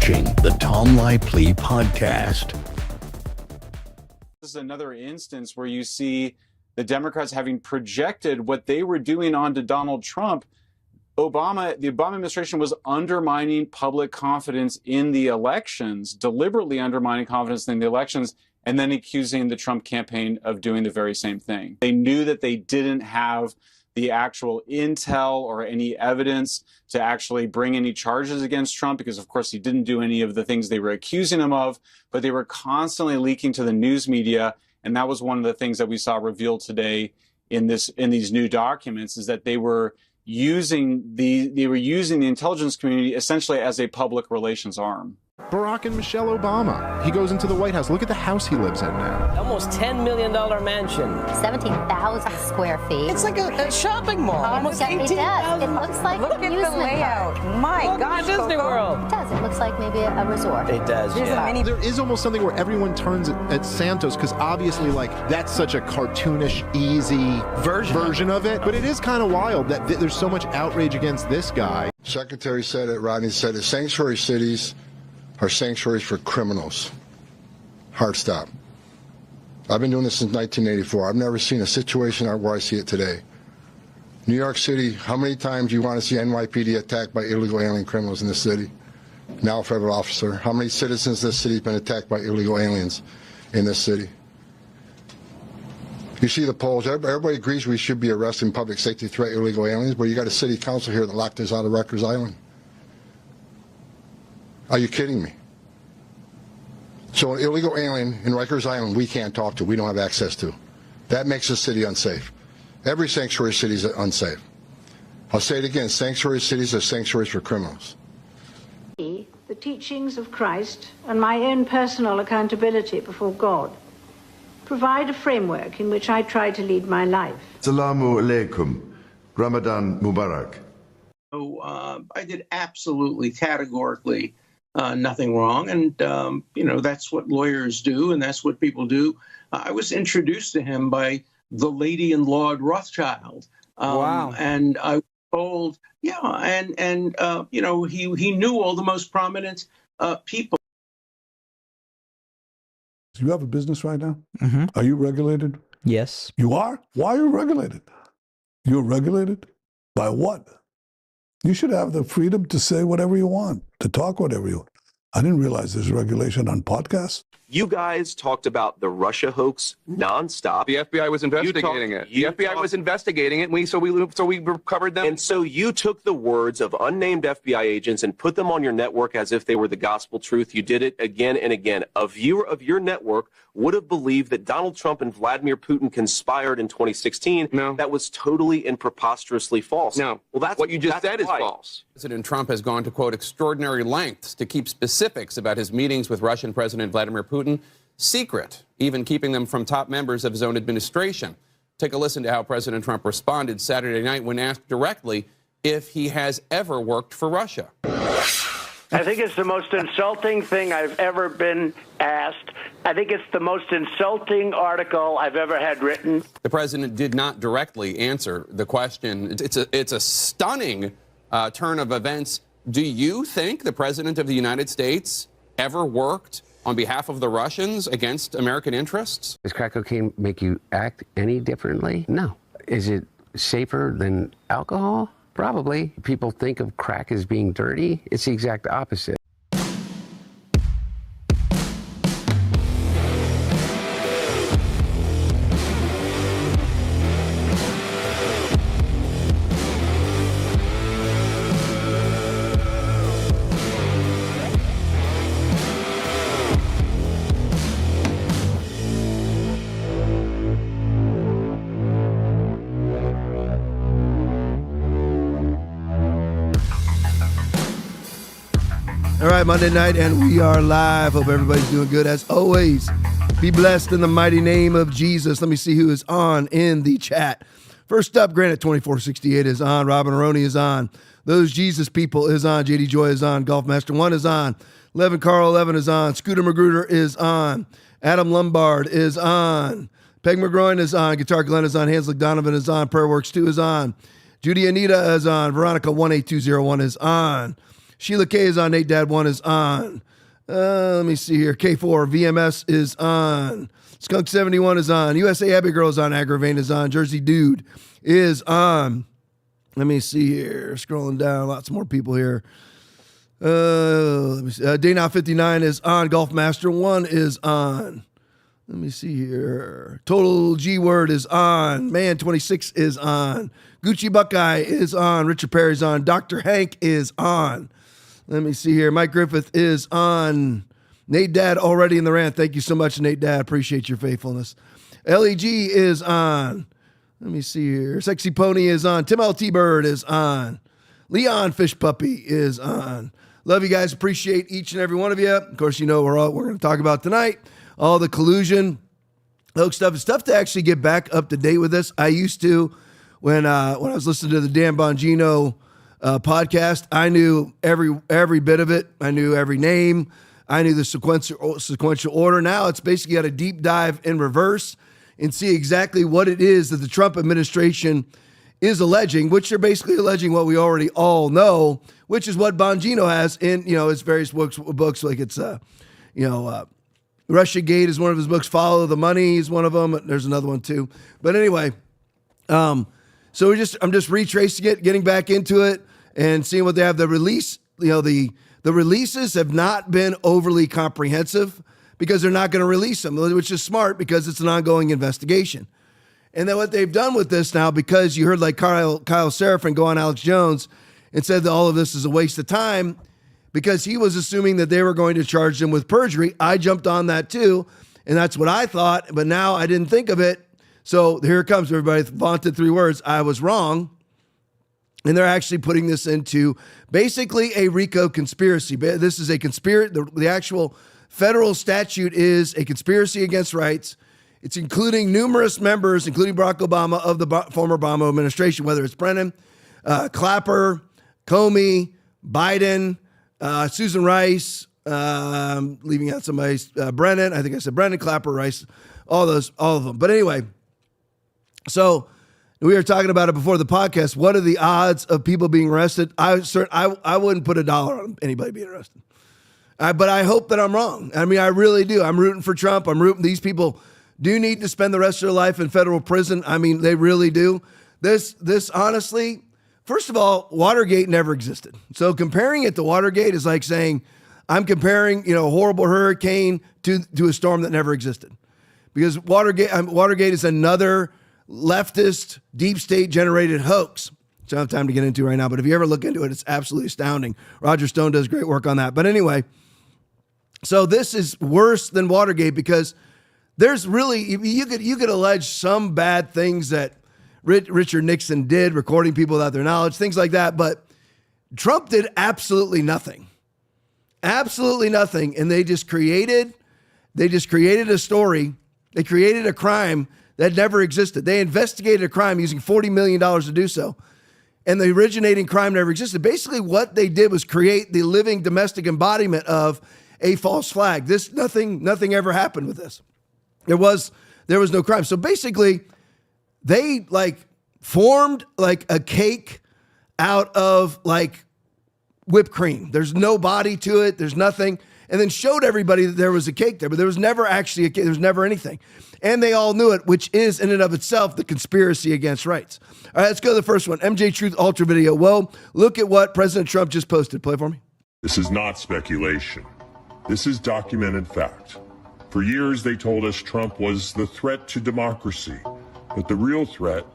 watching the Tom Laipply podcast. This is another instance where you see the Democrats having projected what they were doing onto Donald Trump. The Obama administration was undermining public confidence in the elections, deliberately undermining confidence in the elections, and then accusing the Trump campaign of doing the very same thing. They knew that they didn't have the actual intel or any evidence to actually bring any charges against Trump because, of course, he didn't do any of the things they were accusing him of, but they were constantly leaking to the news media. And that was one of the things that we saw revealed today in these new documents, is that they were using the intelligence community essentially as a public relations arm. Barack and Michelle Obama. He goes into the White House. Look at the house he lives in now. Almost $10 million mansion. 17,000 square feet. It's like a shopping mall. Almost 18,000. It looks like Look an at amusement the layout. park. My gosh, Disney World. It does. It looks like maybe a resort. It does, yeah. There is almost something where everyone turns at Santos because obviously, like, that's such a cartoonish, easy version of it. But it is kind of wild that there's so much outrage against this guy. Secretary said it, Rodney said it, sanctuary cities are sanctuaries for criminals. Hard stop. I've been doing this since 1984. I've never seen a situation where I see it today. New York City, how many times do you want to see NYPD attacked by illegal alien criminals in this city? Now a federal officer. How many citizens of this city have been attacked by illegal aliens in this city? You see the polls. Everybody agrees we should be arresting public safety threat illegal aliens, but you got a city council here that locked us out of Rikers Island. Are you kidding me? So an illegal alien in Rikers Island we can't talk to, we don't have access to. That makes the city unsafe. Every sanctuary city is unsafe. I'll say it again, sanctuary cities are sanctuaries for criminals. The teachings of Christ and my own personal accountability before God provide a framework in which I try to lead my life. Assalamu alaikum. Ramadan Mubarak. So I did absolutely categorically nothing wrong. And, that's what lawyers do and that's what people do. I was introduced to him by the lady in Lord Rothschild. Wow. And I was told, he knew all the most prominent people. You have a business right now? Mm-hmm. Are you regulated? Yes. You are? Why are you regulated? You're regulated? By what? You should have the freedom to say whatever you want, to talk whatever you want. I didn't realize there's regulation on podcasts. You guys talked about the Russia hoax nonstop. The FBI was investigating it. The FBI was investigating it, so we recovered them. And so you took the words of unnamed FBI agents and put them on your network as if they were the gospel truth. You did it again and again. A viewer of your network would have believed that Donald Trump and Vladimir Putin conspired in 2016. No. That was totally and preposterously false. No. Well, that's what you just said is false. President Trump has gone to, quote, extraordinary lengths to keep specifics about his meetings with Russian President Vladimir Putin secret, even keeping them from top members of his own administration. Take a listen to how President Trump responded Saturday night when asked directly if he has ever worked for Russia. I think it's the most insulting thing I've ever been asked. I think it's the most insulting article I've ever had written. The president did not directly answer the question. It's a stunning turn of events. Do you think the president of the United States ever worked on behalf of the Russians against American interests? Does crack cocaine make you act any differently? No. Is it safer than alcohol? Probably. People think of crack as being dirty. It's the exact opposite. All right, Monday night, and we are live. Hope everybody's doing good as always. Be blessed in the mighty name of Jesus. Let me see who is on in the chat. First up, Granite 2468 is on. Robin Aroni is on. Those Jesus People is on. JD Joy is on. Golfmaster 1 is on. Levin Carl 11 is on. Scooter Magruder is on. Adam Lombard is on. Peg McGroin is on. Guitar Glenn is on. Hanslick Donovan is on. Prayer Works 2 is on. Judy Anita is on. Veronica 18201 is on. Sheila K is on. Nate Dad 1 is on. Let me see here. K4, VMS is on. Skunk 71 is on. USA Abbey Girl is on. Aggravain is on. Jersey Dude is on. Let me see here. Scrolling down. Lots more people here. Let me see. Day Now 59 is on. Golf Master 1 is on. Let me see here. Total G Word is on. Man 26 is on. Gucci Buckeye is on. Richard Perry's on. Dr. Hank is on. Let me see here. Mike Griffith is on. Nate Dad already in the rant. Thank you so much, Nate Dad. Appreciate your faithfulness. LEG is on. Let me see here. Sexy Pony is on. Tim LT Bird is on. Leon Fish Puppy is on. Love you guys. Appreciate each and every one of you. Of course, you know we're going to talk about tonight. All the collusion hoax stuff. It's tough to actually get back up to date with this. I used to when I was listening to the Dan Bongino podcast. I knew every bit of it. I knew every name. I knew the sequential order. Now it's basically got a deep dive in reverse and see exactly what it is that the Trump administration is alleging, which they're basically alleging what we already all know, which is what Bongino has in his various books. Like it's Russiagate is one of his books. Follow the Money is one of them. There's another one too. But anyway, so I'm just retracing it, getting back into it, and seeing what they have. The release, the releases have not been overly comprehensive because they're not going to release them, which is smart because it's an ongoing investigation. And then what they've done with this now, because you heard like Kyle Seraphin go on Alex Jones and said that all of this is a waste of time because he was assuming that they were going to charge him with perjury. I jumped on that too, and that's what I thought, but now I didn't think of it. So here it comes, everybody. Vaunted 3 words. I was wrong. And they're actually putting this into basically a RICO conspiracy. This is a conspiracy. The actual federal statute is a conspiracy against rights. It's including numerous members, including Barack Obama, of the former Obama administration, whether it's Brennan, Clapper, Comey, Biden, Susan Rice, leaving out somebody, Brennan. I think I said Brennan, Clapper, Rice, all of them. But anyway, so we were talking about it before the podcast. What are the odds of people being arrested? I wouldn't put $1 on anybody being arrested. But I hope that I'm wrong. I mean, I really do. I'm rooting for Trump. I'm rooting. These people do need to spend the rest of their life in federal prison. I mean, they really do. This honestly, first of all, Watergate never existed. So comparing it to Watergate is like saying I'm comparing, a horrible hurricane to a storm that never existed. Because Watergate is another leftist, deep state generated hoax, which I don't have time to get into right now. But if you ever look into it, it's absolutely astounding. Roger Stone does great work on that. But anyway, so this is worse than Watergate because there's really, you could allege some bad things that Richard Nixon did, recording people without their knowledge, things like that. But Trump did absolutely nothing. Absolutely nothing. And they just created a story. They created a crime that never existed. They investigated a crime using $40 million to do so. And the originating crime never existed. Basically, what they did was create the living domestic embodiment of a false flag. Nothing ever happened with this. There was no crime. So basically, they formed a cake out of whipped cream. There's no body to it. There's nothing. And then showed everybody that there was a cake there, but there was never actually a cake. There was never anything. And they all knew it, which is in and of itself the conspiracy against rights. All right, let's go to the first one. MJ Truth Ultra video. Well, look at what President Trump just posted. Play for me. This is not speculation. This is documented fact. For years, they told us Trump was the threat to democracy, but the real threat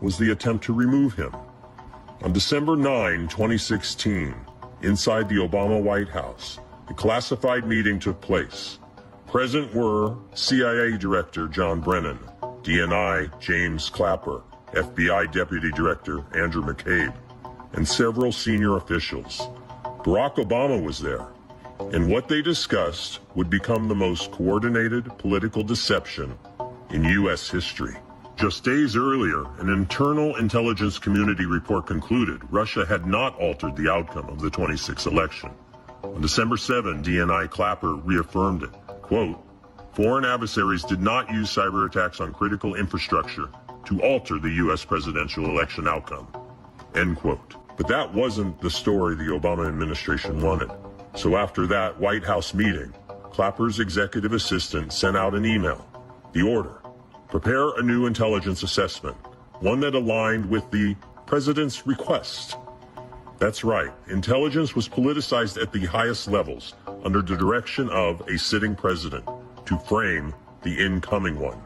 was the attempt to remove him. On December 9, 2016, inside the Obama White House, a classified meeting took place. Present were CIA Director John Brennan, DNI James Clapper, FBI Deputy Director Andrew McCabe, and several senior officials. Barack Obama was there, and what they discussed would become the most coordinated political deception in U.S. history. Just days earlier, an internal intelligence community report concluded Russia had not altered the outcome of the 26 election. On December 7, DNI Clapper reaffirmed it. Quote, foreign adversaries did not use cyber attacks on critical infrastructure to alter the U.S. presidential election outcome. End quote. But that wasn't the story the Obama administration wanted. So after that White House meeting, Clapper's executive assistant sent out an email. The order: prepare a new intelligence assessment, one that aligned with the president's request. That's right, intelligence was politicized at the highest levels under the direction of a sitting president to frame the incoming one.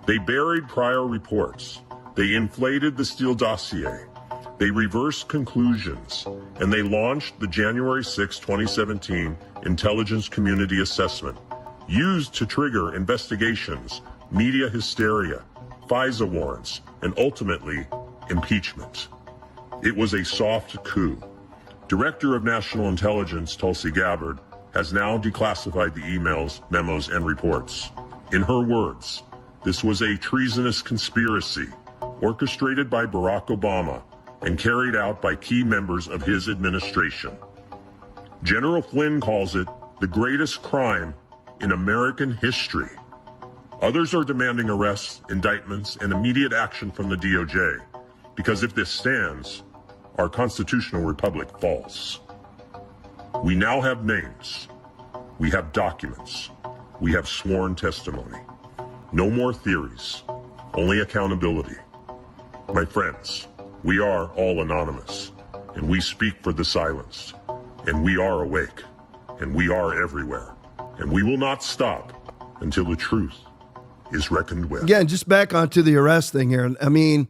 They buried prior reports. They inflated the Steele dossier. They reversed conclusions, and they launched the January 6, 2017 Intelligence Community Assessment, used to trigger investigations, media hysteria, FISA warrants, and ultimately impeachment. It was a soft coup. Director of National Intelligence Tulsi Gabbard has now declassified the emails, memos, and reports. In her words, this was a treasonous conspiracy orchestrated by Barack Obama and carried out by key members of his administration. General Flynn calls it the greatest crime in American history. Others are demanding arrests, indictments, and immediate action from the DOJ, because if this stands, our constitutional republic falls. We now have names. We have documents. We have sworn testimony. No more theories, only accountability. My friends, we are all anonymous, and we speak for the silenced, and we are awake, and we are everywhere, and we will not stop until the truth is reckoned with. Again, just back onto the arrest thing here. I mean,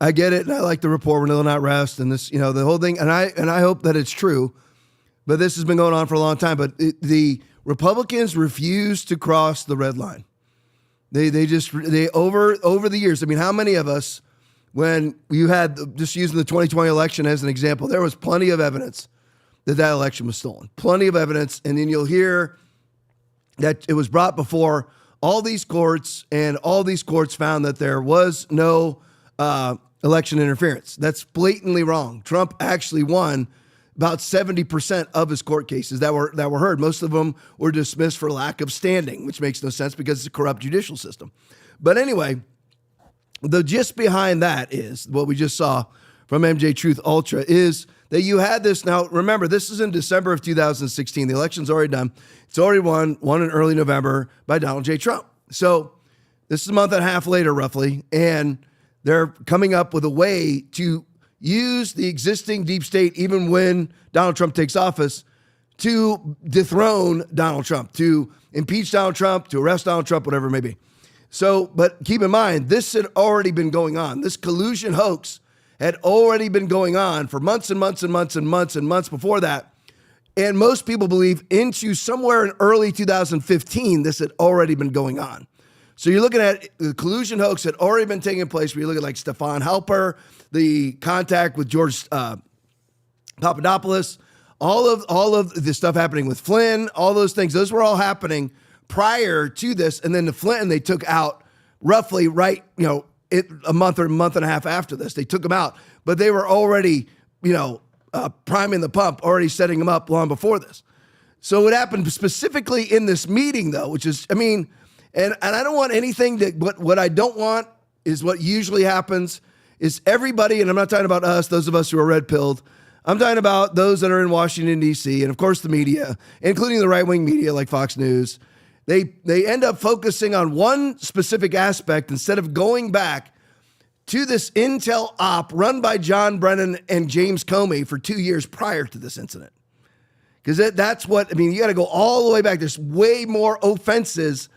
I get it, and I like the report when they'll not rest, and this, the whole thing, and I hope that it's true, but this has been going on for a long time. But the Republicans refuse to cross the red line. They over the years. I mean, how many of us, when you had, just using the 2020 election as an example, there was plenty of evidence that election was stolen. Plenty of evidence. And then you'll hear that it was brought before all these courts, and all these courts found that there was no election interference. That's blatantly wrong. Trump actually won about 70% of his court cases that were heard. Most of them were dismissed for lack of standing, which makes no sense because it's a corrupt judicial system. But anyway, the gist behind that is what we just saw from MJ Truth Ultra is that you had this. Now, remember, this is in December of 2016. The election's already done. It's already won in early November by Donald J. Trump. So this is a month and a half later, roughly, and they're coming up with a way to use the existing deep state, even when Donald Trump takes office, to dethrone Donald Trump, to impeach Donald Trump, to arrest Donald Trump, whatever it may be. So, but keep in mind, this had already been going on. This collusion hoax had already been going on for months and months and months and months and months before that. And most people believe into somewhere in early 2015, this had already been going on. So you're looking at the collusion hoax had already been taking place. Where you look at like Stefan Halper, the contact with George Papadopoulos, all of the stuff happening with Flynn, all those things, those were all happening prior to this. And then the Flynn they took out roughly a month or a month and a half after this. They took them out, but they were already, priming the pump, already setting them up long before this. So what happened specifically in this meeting, though, which is, and I don't want anything that, what I don't want is what usually happens is everybody, and I'm not talking about us, those of us who are red-pilled, I'm talking about those that are in Washington, D.C., and of course the media, including the right-wing media like Fox News. They end up focusing on one specific aspect instead of going back to this intel op run by John Brennan and James Comey for 2 years prior to this incident. Because that's what, you got to go all the way back. There's way more offenses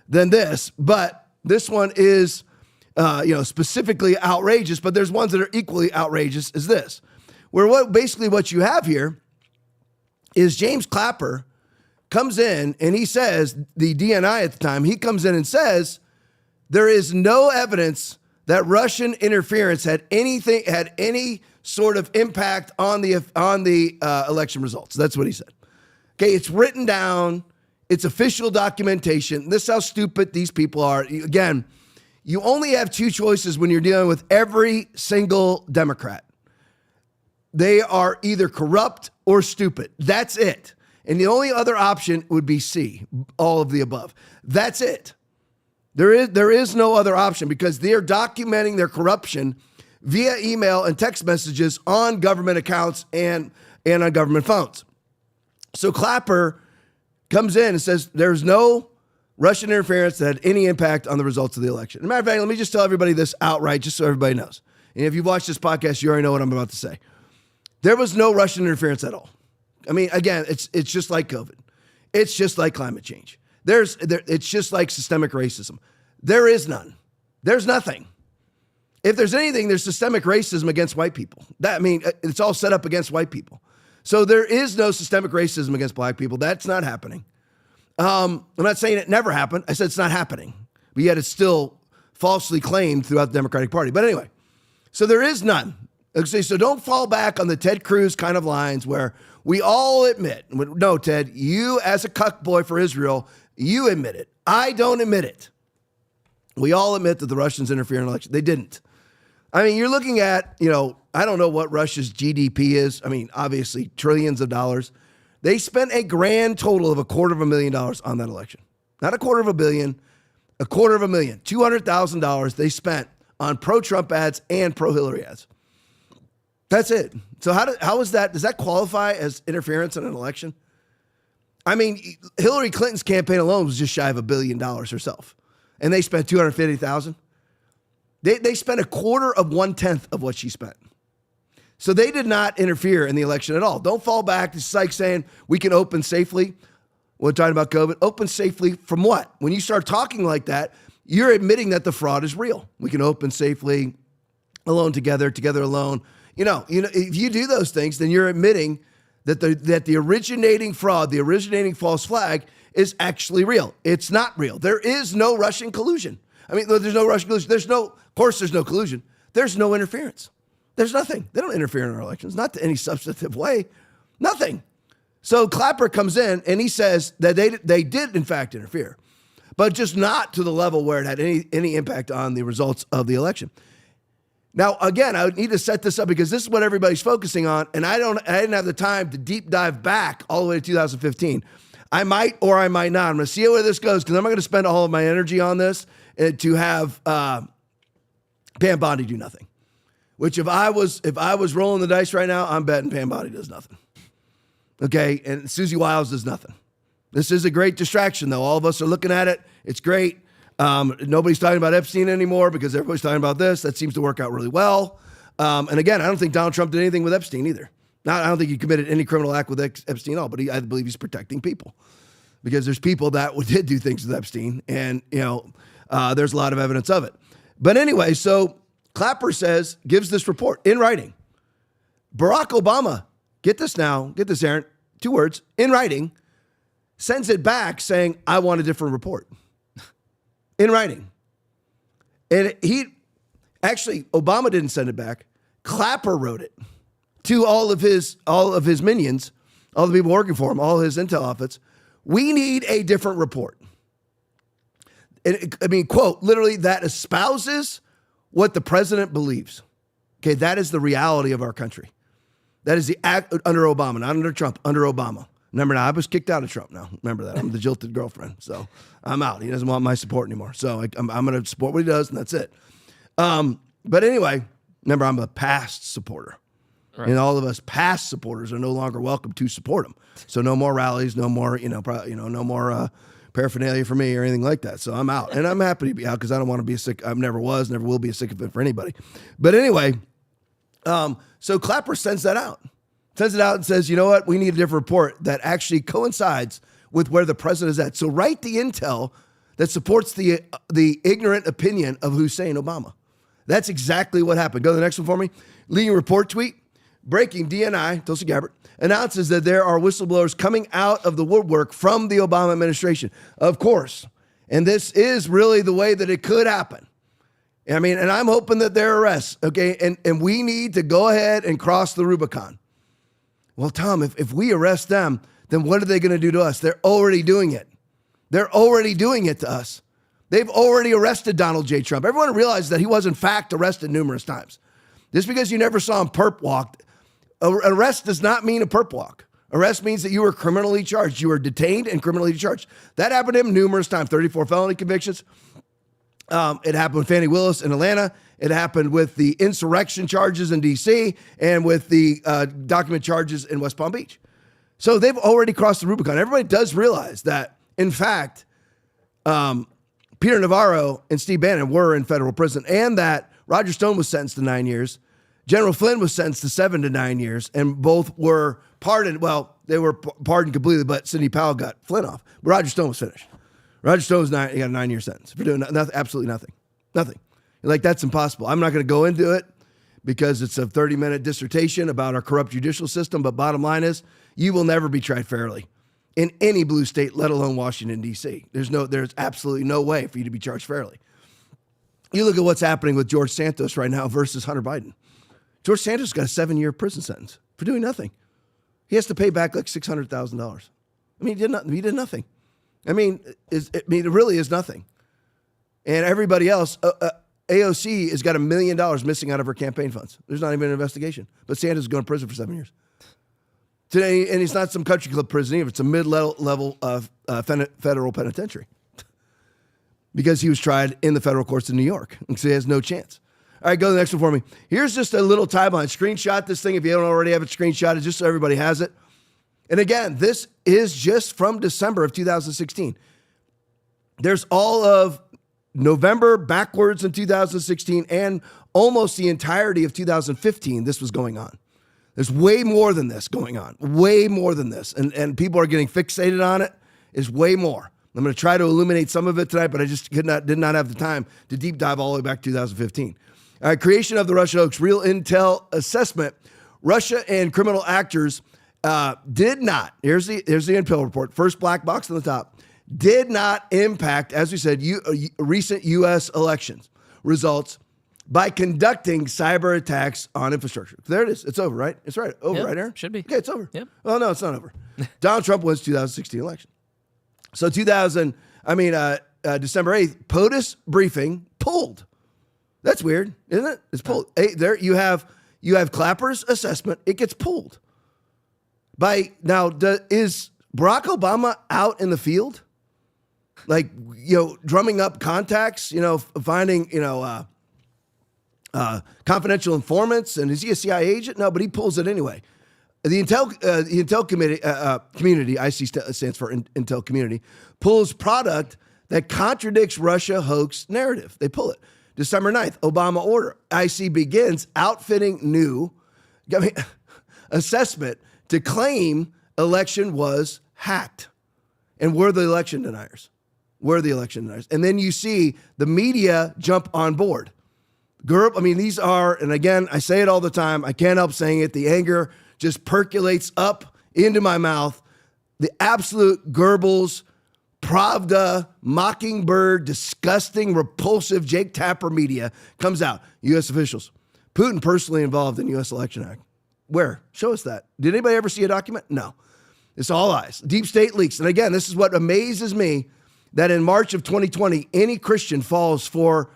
than this, but this one is, specifically outrageous, but there's ones that are equally outrageous as this. Where what you have here is James Clapper comes in and he says, the DNI at the time, he comes in and says, there is no evidence that Russian interference had any sort of impact on the election results. That's what he said. Okay, it's written down. It's official documentation. This is how stupid these people are. Again, you only have two choices when you're dealing with every single Democrat. They are either corrupt or stupid. That's it. And the only other option would be C, all of the above. That's it. There is no other option because they're documenting their corruption via email and text messages on government accounts and on government phones. So Clapper comes in and says there's no Russian interference that had any impact on the results of the election. As a matter of fact, let me just tell everybody this outright, just so everybody knows. And if you've watched this podcast, you already know what I'm about to say. There was no Russian interference at all. I mean, again, it's just like COVID. It's just like climate change. It's just like systemic racism. There is none. There's nothing. If there's anything, there's systemic racism against white people. It's all set up against white people. So there is no systemic racism against black people. That's not happening. I'm not saying it never happened. I said it's not happening. But yet it's still falsely claimed throughout the Democratic Party. But anyway, so there is none. Okay, so don't fall back on the Ted Cruz kind of lines where we all admit, no, Ted, you as a cuck boy for Israel, you admit it. I don't admit it. We all admit that the Russians interfered in the election. They didn't. I mean, you're looking at, I don't know what Russia's GDP is. I mean, obviously, trillions of dollars. They spent a grand total of $250,000 on that election. Not $250 million, $250,000. $200,000 they spent on pro-Trump ads and pro-Hillary ads. That's it. So how is that? Does that qualify as interference in an election? I mean, Hillary Clinton's campaign alone was just shy of $1 billion herself. And they spent $250,000. They spent 1/10 of what she spent. So they did not interfere in the election at all. Don't fall back. It's like saying we can open safely. We're talking about COVID. Open safely from what? When you start talking like that, you're admitting that the fraud is real. We can open safely, alone together, together alone. If you do those things, then you're admitting that the originating fraud, the originating false flag is actually real. It's not real. There is no Russian collusion. I mean, there's no Russian collusion. There's no collusion. There's no interference. There's nothing. They don't interfere in our elections, not to any substantive way. Nothing. So Clapper comes in and he says that they did in fact interfere, but just not to the level where it had any impact on the results of the election. Now, again, I would need to set this up because this is what everybody's focusing on, and I didn't have the time to deep dive back all the way to 2015. I might or I might not. I'm going to see where this goes because I'm not going to spend all of my energy on this to have Pam Bondi do nothing. Which if I was rolling the dice right now, I'm betting Pam Bondi does nothing. Okay, and Susie Wiles does nothing. This is a great distraction, though. All of us are looking at it. It's great. Nobody's talking about Epstein anymore because everybody's talking about this. That seems to work out really well. And again, I don't think Donald Trump did anything with Epstein either. I don't think he committed any criminal act with Epstein at all, but I believe he's protecting people because there's people that did do things with Epstein, and there's a lot of evidence of it. But anyway, so Clapper gives this report in writing. Barack Obama, get this, Aaron, 2 words, in writing, sends it back saying, I want a different report. In writing. And Obama didn't send it back. Clapper wrote it to all of his minions, all the people working for him, all his intel office. We need a different report. Quote, literally, that espouses what the president believes. Okay, that is the reality of our country. That is the act under Obama, not under Trump, under Obama. Remember now, I was kicked out of Trump now. Remember that. I'm the jilted girlfriend. So I'm out. He doesn't want my support anymore. So I'm going to support what he does, and that's it. But anyway, remember, I'm a past supporter. Right. And all of us past supporters are no longer welcome to support him. So no more rallies, no more, no more paraphernalia for me or anything like that. So I'm out. And I'm happy to be out because I don't want to be I never will be a sycophant for anybody. But anyway, so Clapper sends that out. Sends it out and says, you know what? We need a different report that actually coincides with where the president is at. So write the intel that supports the ignorant opinion of Hussein Obama. That's exactly what happened. Go to the next one for me. Leading report tweet. Breaking DNI, Tulsi Gabbard, announces that there are whistleblowers coming out of the woodwork from the Obama administration. Of course. And this is really the way that it could happen. And I'm hoping that there are arrests. Okay. And we need to go ahead and cross the Rubicon. Well, Tom, if we arrest them, then what are they going to do to us? They're already doing it. They're already doing it to us. They've already arrested Donald J. Trump. Everyone realizes that he was, in fact, arrested numerous times. Just because you never saw him perp walk, arrest does not mean a perp walk. Arrest means that you were criminally charged. You were detained and criminally charged. That happened to him numerous times, 34 felony convictions. It happened with Fannie Willis in Atlanta. It happened with the insurrection charges in D.C. and with the document charges in West Palm Beach. So they've already crossed the Rubicon. Everybody does realize that, in fact, Peter Navarro and Steve Bannon were in federal prison, and that Roger Stone was sentenced to 9 years. General Flynn was sentenced to 7 to 9 years, and both were pardoned. Well, they were pardoned completely, but Sidney Powell got Flynn off. But Roger Stone was finished. Roger Stone he got a 9-year sentence for doing nothing, absolutely nothing. Nothing. Like, that's impossible. I'm not going to go into it because it's a 30-minute dissertation about our corrupt judicial system, but bottom line is, you will never be tried fairly in any blue state, let alone Washington, D.C. There's absolutely no way for you to be charged fairly. You look at what's happening with George Santos right now versus Hunter Biden. George Santos got a 7-year prison sentence for doing nothing. He has to pay back like $600,000. I mean, he did nothing. I mean, it really is nothing. And everybody else, AOC has got $1 million missing out of her campaign funds. There's not even an investigation. But Santos is going to prison for 7 years. Today, and it's not some country club prison either. It's a mid-level of federal penitentiary because he was tried in the federal courts in New York. And so he has no chance. All right, go to the next one for me. Here's just a little timeline. Screenshot this thing if you don't already have it screenshotted, just so everybody has it. And again, this is just from December of 2016. There's all of November backwards in 2016 and almost the entirety of 2015 this was going on. There's way more than this going on. Way more than this. And people are getting fixated on it. It's way more. I'm going to try to illuminate some of it tonight, but I just did not have the time to deep dive all the way back to 2015. All right, creation of the Russia hoax, real intel assessment. Russia and criminal actors did not, here's the intel report, first black box on the top, did not impact, as we said, recent U.S. elections results by conducting cyber attacks on infrastructure. There it is. It's over, right? It's right. Over, right, Aaron? Should be. Okay, it's over. Yep. Well, no, it's not over. Donald Trump wins 2016 election. So December 8th, POTUS briefing pulled. That's weird, isn't it? It's pulled. Hey, there you have Clapper's assessment. It gets pulled. Is Barack Obama out in the field? Like, drumming up contacts, finding, confidential informants, and is he a CIA agent? No, but he pulls it anyway. The Intel community, IC stands for Intel Community, pulls product that contradicts Russia hoax narrative. They pull it. December 9th, Obama order. IC begins outfitting new assessment to claim election was hacked. And we're the election deniers. And then you see the media jump on board. These are, and again, I say it all the time, I can't help saying it, the anger just percolates up into my mouth. The absolute Goebbels, Pravda, Mockingbird, disgusting, repulsive Jake Tapper media comes out. U.S. officials. Putin personally involved in U.S. Election Act. Where? Show us that. Did anybody ever see a document? No. It's all lies. Deep state leaks. And again, this is what amazes me, that in March of 2020, any Christian falls for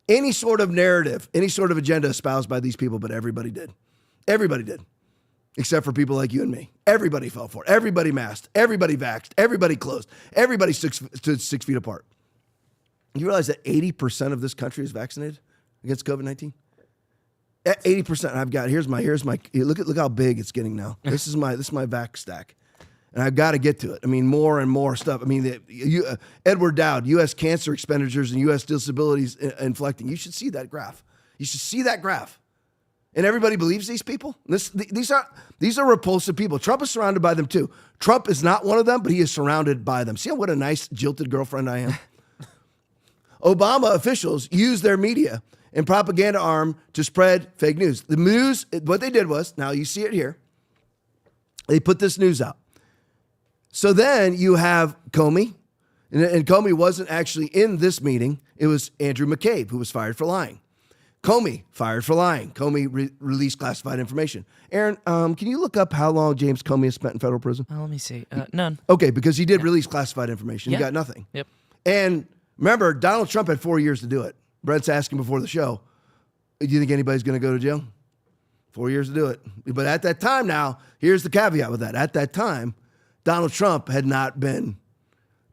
any sort of narrative, any sort of agenda espoused by these people, but everybody did. Everybody did. Except for people like you and me. Everybody fell for it. Everybody masked. Everybody vaxxed. Everybody closed. Everybody stood 6 feet apart. You realize that 80% of this country is vaccinated against COVID-19? 80%. Here's my look how big it's getting now. This is my vax stack. And I've got to get to it. I mean, more and more stuff. I mean, Edward Dowd, U.S. cancer expenditures and U.S. disabilities inflecting. You should see that graph. And everybody believes these people. These are repulsive people. Trump is surrounded by them too. Trump is not one of them, but he is surrounded by them. See what a nice jilted girlfriend I am? Obama officials use their media and propaganda arm to spread fake news. The news, what they did was, now you see it here, they put this news out. So then you have Comey, and Comey wasn't actually in this meeting. It was Andrew McCabe, who was fired for lying. Comey, fired for lying. Comey released classified information. Aaron, can you look up how long James Comey has spent in federal prison? Let me see. None. Okay, because he did release classified information. He got nothing. Yep. And remember, Donald Trump had 4 years to do it. Brent's asking before the show, do you think anybody's going to go to jail? 4 years to do it. But at that time now, here's the caveat with that. At that time, Donald Trump had not been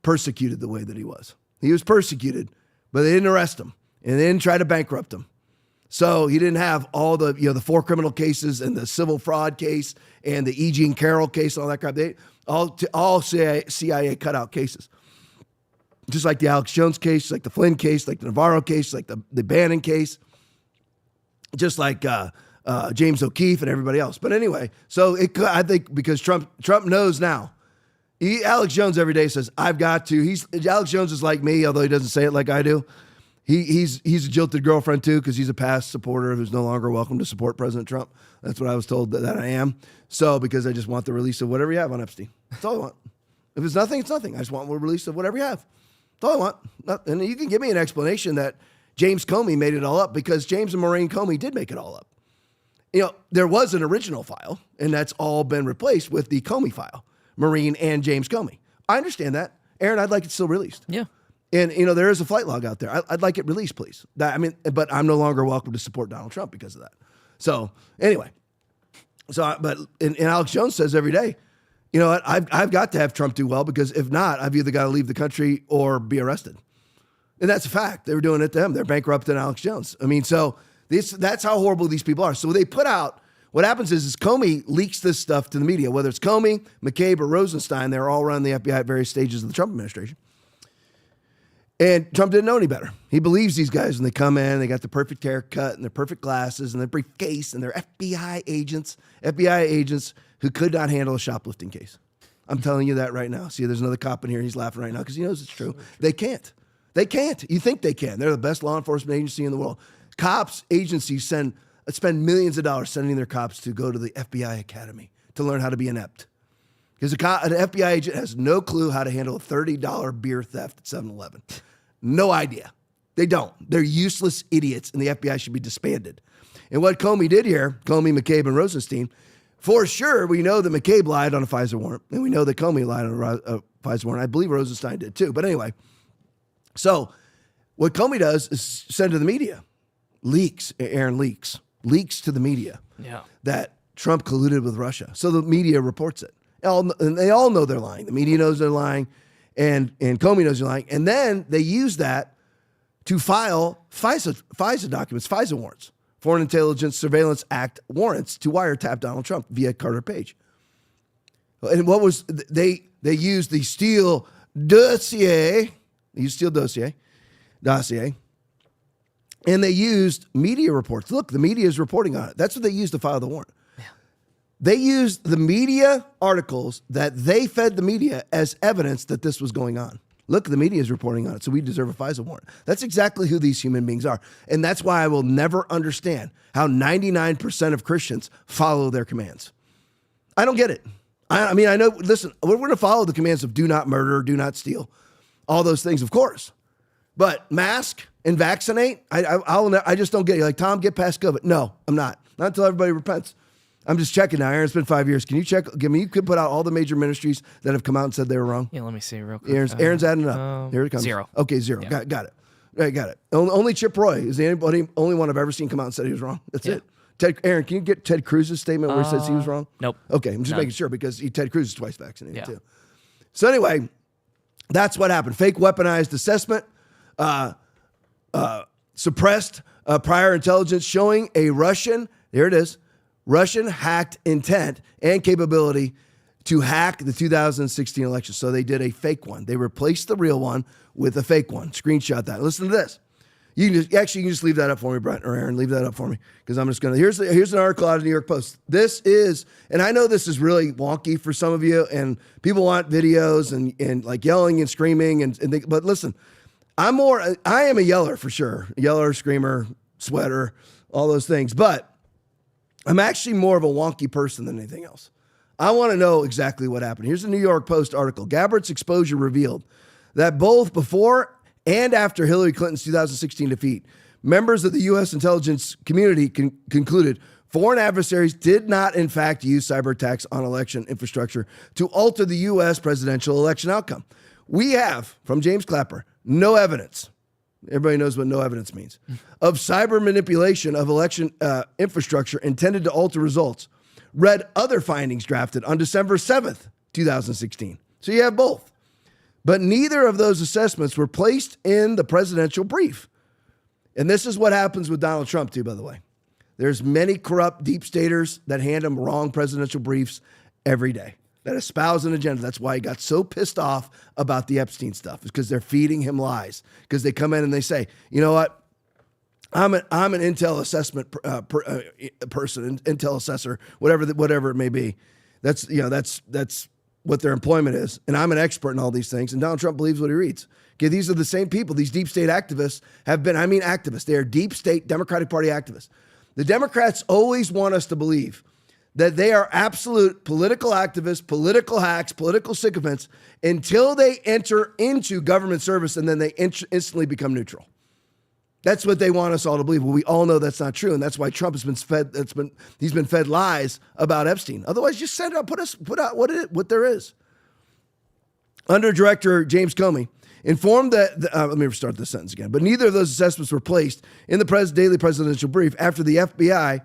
persecuted the way that he was. He was persecuted, but they didn't arrest him, and they didn't try to bankrupt him. So he didn't have all the, the 4 criminal cases and the civil fraud case and the E. Jean Carroll case and all that crap. They all CIA cutout cases. Just like the Alex Jones case, like the Flynn case, like the Navarro case, like the Bannon case, just like James O'Keefe and everybody else. But anyway, so I think because Trump knows now. Alex Jones every day says, I've got to. Alex Jones is like me, although he doesn't say it like I do. He's a jilted girlfriend too, because he's a past supporter who's no longer welcome to support President Trump. That's what I was told that I am. So because I just want the release of whatever you have on Epstein. That's all I want. If it's nothing, it's nothing. I just want the release of whatever you have. That's all I want. And you can give me an explanation that James Comey made it all up, because James and Maureen Comey did make it all up. There was an original file, and that's all been replaced with the Comey file. Maureen and James Comey. I understand that. Aaron, I'd like it still released. Yeah. And, there is a flight log out there. I'd like it released, please. But I'm no longer welcome to support Donald Trump because of that. So, anyway. And Alex Jones says every day, you know what, I've got to have Trump do well, because if not, I've either got to leave the country or be arrested. And that's a fact. They were doing it to him. They're bankrupting Alex Jones. So that's how horrible these people are. So they put out, what happens is Comey leaks this stuff to the media, whether it's Comey, McCabe, or Rosenstein. They're all running the FBI at various stages of the Trump administration. And Trump didn't know any better. He believes these guys when they come in, they got the perfect haircut and their perfect glasses and their briefcase, and they're FBI agents who could not handle a shoplifting case. I'm telling you that right now. See, there's another cop in here. He's laughing right now because he knows it's true. They can't. They can't. You think they can. They're the best law enforcement agency in the world. Cops, agencies spend millions of dollars sending their cops to go to the FBI Academy to learn how to be inept. Because an FBI agent has no clue how to handle a $30 beer theft at 7-Eleven. No idea. They don't. They're useless idiots, and the FBI should be disbanded. And what Comey did here, Comey, McCabe, and Rosenstein, for sure, we know that McCabe lied on a FISA warrant, and we know that Comey lied on a FISA warrant. I believe Rosenstein did too. But anyway, so what Comey does is send to the media. Leaks to the media that Trump colluded with Russia. So the media reports it. And they all know they're lying. The media knows they're lying, and Comey knows they're lying. And then they use that to file FISA documents, FISA warrants, Foreign Intelligence Surveillance Act warrants, to wiretap Donald Trump via Carter Page. And what was they used the Steele dossier. They used Steele dossier. And they used media reports. Look, the media is reporting on it. That's what they used to file the warrant. Yeah. They used the media articles that they fed the media as evidence that this was going on. Look, the media is reporting on it, so we deserve a FISA warrant. That's exactly who these human beings are. And that's why I will never understand how 99% of Christians follow their commands. I don't get it. I know, listen, we're going to follow the commands of do not murder, do not steal, all those things, of course. But mask and vaccinate, I just don't get it. Like, Tom, get past COVID. No, I'm not. Not until everybody repents. I'm just checking now. Aaron, it's been 5 years. Can you check? You could put out all the major ministries that have come out and said they were wrong. Yeah, let me see real quick. Aaron's adding it up. Here it comes. 0. Okay, 0. Yeah. Got it. Right, got it. Only Chip Roy is the only one I've ever seen come out and said he was wrong. That's it. Aaron, can you get Ted Cruz's statement where he says he was wrong? Nope. Okay, I'm just making sure, because Ted Cruz is twice vaccinated too. So anyway, that's what happened. Fake weaponized assessment. Suppressed prior intelligence showing a Russian hacked intent and capability to hack the 2016 election. So they did a fake one. They replaced the real one with a fake one. Screenshot that. Listen to this. You can just leave that up for me, Brent or Aaron. Leave that up for me, because I'm just going to. Here's an article out of the New York Post. This is, and I know this is really wonky for some of you, and people want videos and like yelling and screaming but listen. I am a yeller for sure. Yeller, screamer, sweater, all those things. But I'm actually more of a wonky person than anything else. I want to know exactly what happened. Here's a New York Post article. Gabbard's exposure revealed that both before and after Hillary Clinton's 2016 defeat, members of the U.S. intelligence community concluded foreign adversaries did not, in fact, use cyber attacks on election infrastructure to alter the U.S. presidential election outcome. We have, from James Clapper, no evidence. Everybody knows what no evidence means. Of cyber manipulation of election infrastructure intended to alter results. Read other findings drafted on December 7th, 2016. So you have both. But neither of those assessments were placed in the presidential brief. And this is what happens with Donald Trump, too, by the way. There's many corrupt deep staters that hand him wrong presidential briefs every day that espouse an agenda. That's why he got so pissed off about the Epstein stuff, is because they're feeding him lies. Because they come in and they say, you know what? I'm an intel assessment person, intel assessor, whatever it may be. That's what their employment is. And I'm an expert in all these things. And Donald Trump believes what he reads. Okay, these are the same people. These deep state activists activists. They are deep state Democratic Party activists. The Democrats always want us to believe that they are absolute political activists, political hacks, political sycophants until they enter into government service, and then they instantly become neutral. That's what they want us all to believe. Well, we all know that's not true, and that's why Trump has been fed. He's been fed lies about Epstein. Otherwise, just send out, put out what there is. Under Director James Comey informed that let me restart this sentence again. But neither of those assessments were placed in the daily presidential brief after the FBI,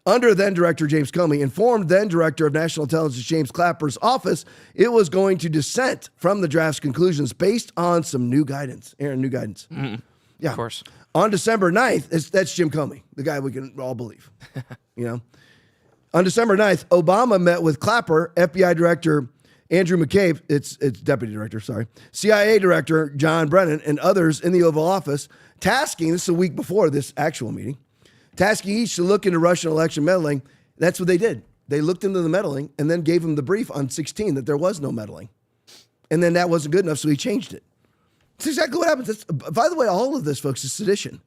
under then Director James Comey, informed then Director of National Intelligence James Clapper's office it was going to dissent from the draft's conclusions based on some new guidance. Aaron, new guidance. Mm-hmm. Yeah. Of course. On December 9th, that's Jim Comey, the guy we can all believe. On December 9th, Obama met with Clapper, FBI Director Andrew McCabe, it's Deputy Director, sorry, CIA Director John Brennan, and others in the Oval Office, tasking, this is a week before this actual meeting, tasking each to look into Russian election meddling. That's what they did. They looked into the meddling and then gave him the brief on 16 that there was no meddling. And then that wasn't good enough, so he changed it. That's exactly what happens. By the way, all of this, folks, is sedition.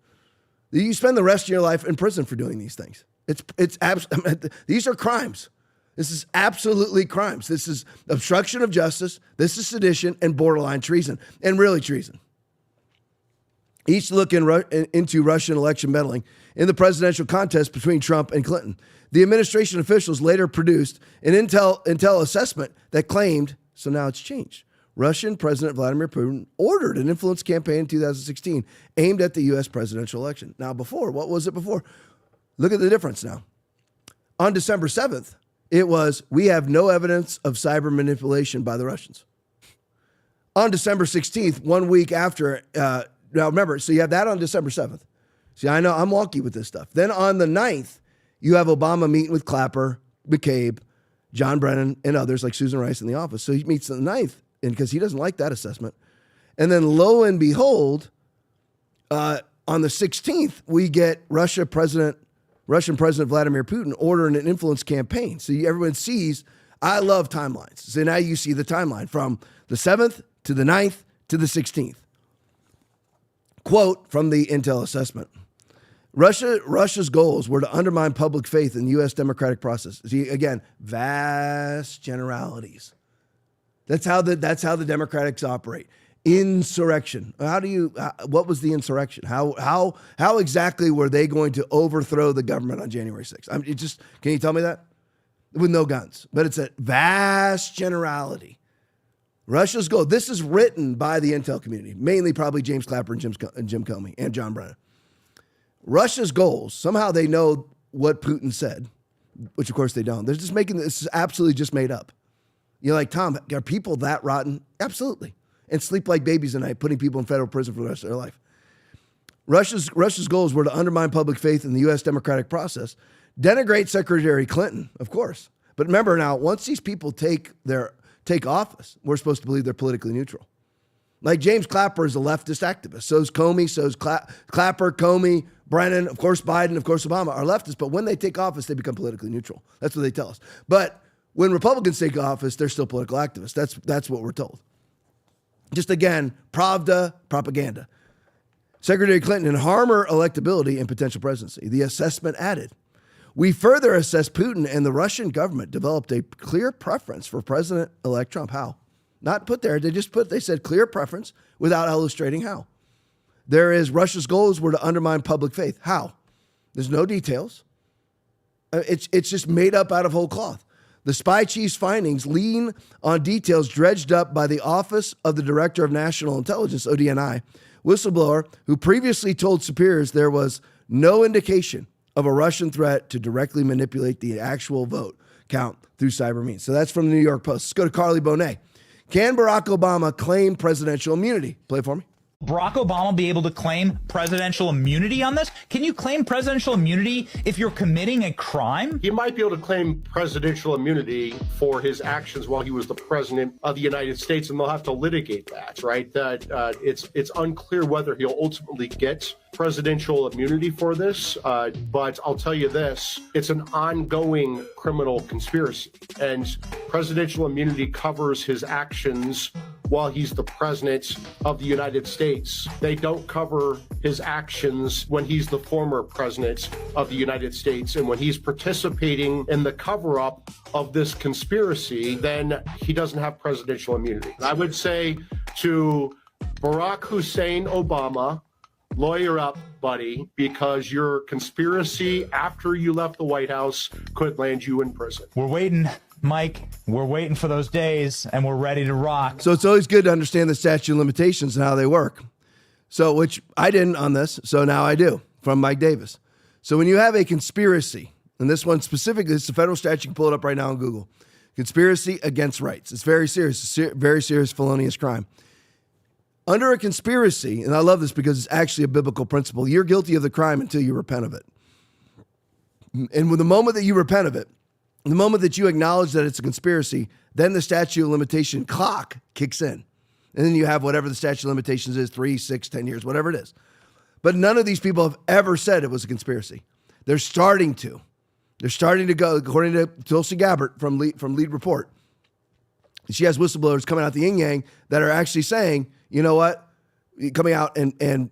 You spend the rest of your life in prison for doing these things. These are crimes. This is absolutely crimes. This is obstruction of justice. This is sedition and borderline treason, and really treason. Each look into Russian election meddling in the presidential contest between Trump and Clinton. The administration officials later produced an intel assessment that claimed, so now it's changed, Russian President Vladimir Putin ordered an influence campaign in 2016 aimed at the U.S. presidential election. Now before, what was it before? Look at the difference now. On December 7th, it was, we have no evidence of cyber manipulation by the Russians. On December 16th, 1 week after, now remember, so you have that on December 7th. See, I know I'm wonky with this stuff. Then on the 9th, you have Obama meeting with Clapper, McCabe, John Brennan, and others like Susan Rice in the office. So he meets on the 9th, and because he doesn't like that assessment. And then lo and behold, on the 16th, we get Russian President Vladimir Putin ordering an influence campaign. So everyone sees, I love timelines. So now you see the timeline from the 7th to the 9th to the 16th. Quote from the intel assessment. Russia's goals were to undermine public faith in the U.S. democratic process. See, again, vast generalities. That's how the Democrats operate. Insurrection. What was the insurrection? How exactly were they going to overthrow the government on January 6th? Can you tell me that? With no guns. But it's a vast generality. Russia's goal. This is written by the intel community, mainly probably James Clapper and Jim Comey and John Brennan. Russia's goals, somehow they know what Putin said, which of course they don't. They're just making this is absolutely just made up. You're like, Tom, are people that rotten? Absolutely. And sleep like babies at night, putting people in federal prison for the rest of their life. Russia's goals were to undermine public faith in the U.S. democratic process, denigrate Secretary Clinton, of course. But remember now, once these people take office, we're supposed to believe they're politically neutral. Like James Clapper is a leftist activist. So is Comey, so is Clapper, Comey, Brennan, of course Biden, of course Obama are leftists. But when they take office, they become politically neutral. That's what they tell us. But when Republicans take office, they're still political activists. That's what we're told. Just again, Pravda, propaganda. Secretary Clinton and harmer electability and potential presidency. The assessment added, we further assess Putin and the Russian government developed a clear preference for President-elect Trump. How? Not put there. They said clear preference without illustrating how. There is Russia's goals were to undermine public faith. How? There's no details. It's just made up out of whole cloth. The spy chief's findings lean on details dredged up by the Office of the Director of National Intelligence, ODNI, whistleblower who previously told superiors there was no indication of a Russian threat to directly manipulate the actual vote count through cyber means. So that's from the New York Post. Let's go to Carly Bonet. Can Barack Obama claim presidential immunity? Play it for me. Barack Obama be able to claim presidential immunity on this? Can you claim presidential immunity if you're committing a crime? He might be able to claim presidential immunity for his actions while he was the president of the United States, and they'll have to litigate that, right? That it's unclear whether he'll ultimately get presidential immunity for this, but I'll tell you this, it's an ongoing criminal conspiracy, and presidential immunity covers his actions while he's the president of the United States. They don't cover his actions when he's the former president of the United States. And when he's participating in the cover-up of this conspiracy, then he doesn't have presidential immunity. I would say to Barack Hussein Obama, lawyer up, buddy, because your conspiracy after you left the White House could land you in prison. We're waiting, Mike. We're waiting for those days, and we're ready to rock. So it's always good to understand the statute of limitations and how they work. So, which I didn't on this, so now I do, from Mike Davis. So when you have a conspiracy, and this one specifically, it's a federal statute, you can pull it up right now on Google. Conspiracy against rights. It's very serious, very serious felonious crime. Under a conspiracy, and I love this because it's actually a biblical principle, you're guilty of the crime until you repent of it. And with the moment that you repent of it, the moment that you acknowledge that it's a conspiracy, then the statute of limitation clock kicks in. And then you have whatever the statute of limitations is, 3, 6, 10 years, whatever it is. But none of these people have ever said it was a conspiracy. They're starting to. They're starting to go, according to Tulsi Gabbard from Lead Report. She has whistleblowers coming out the yin-yang that are actually saying, you know what, coming out and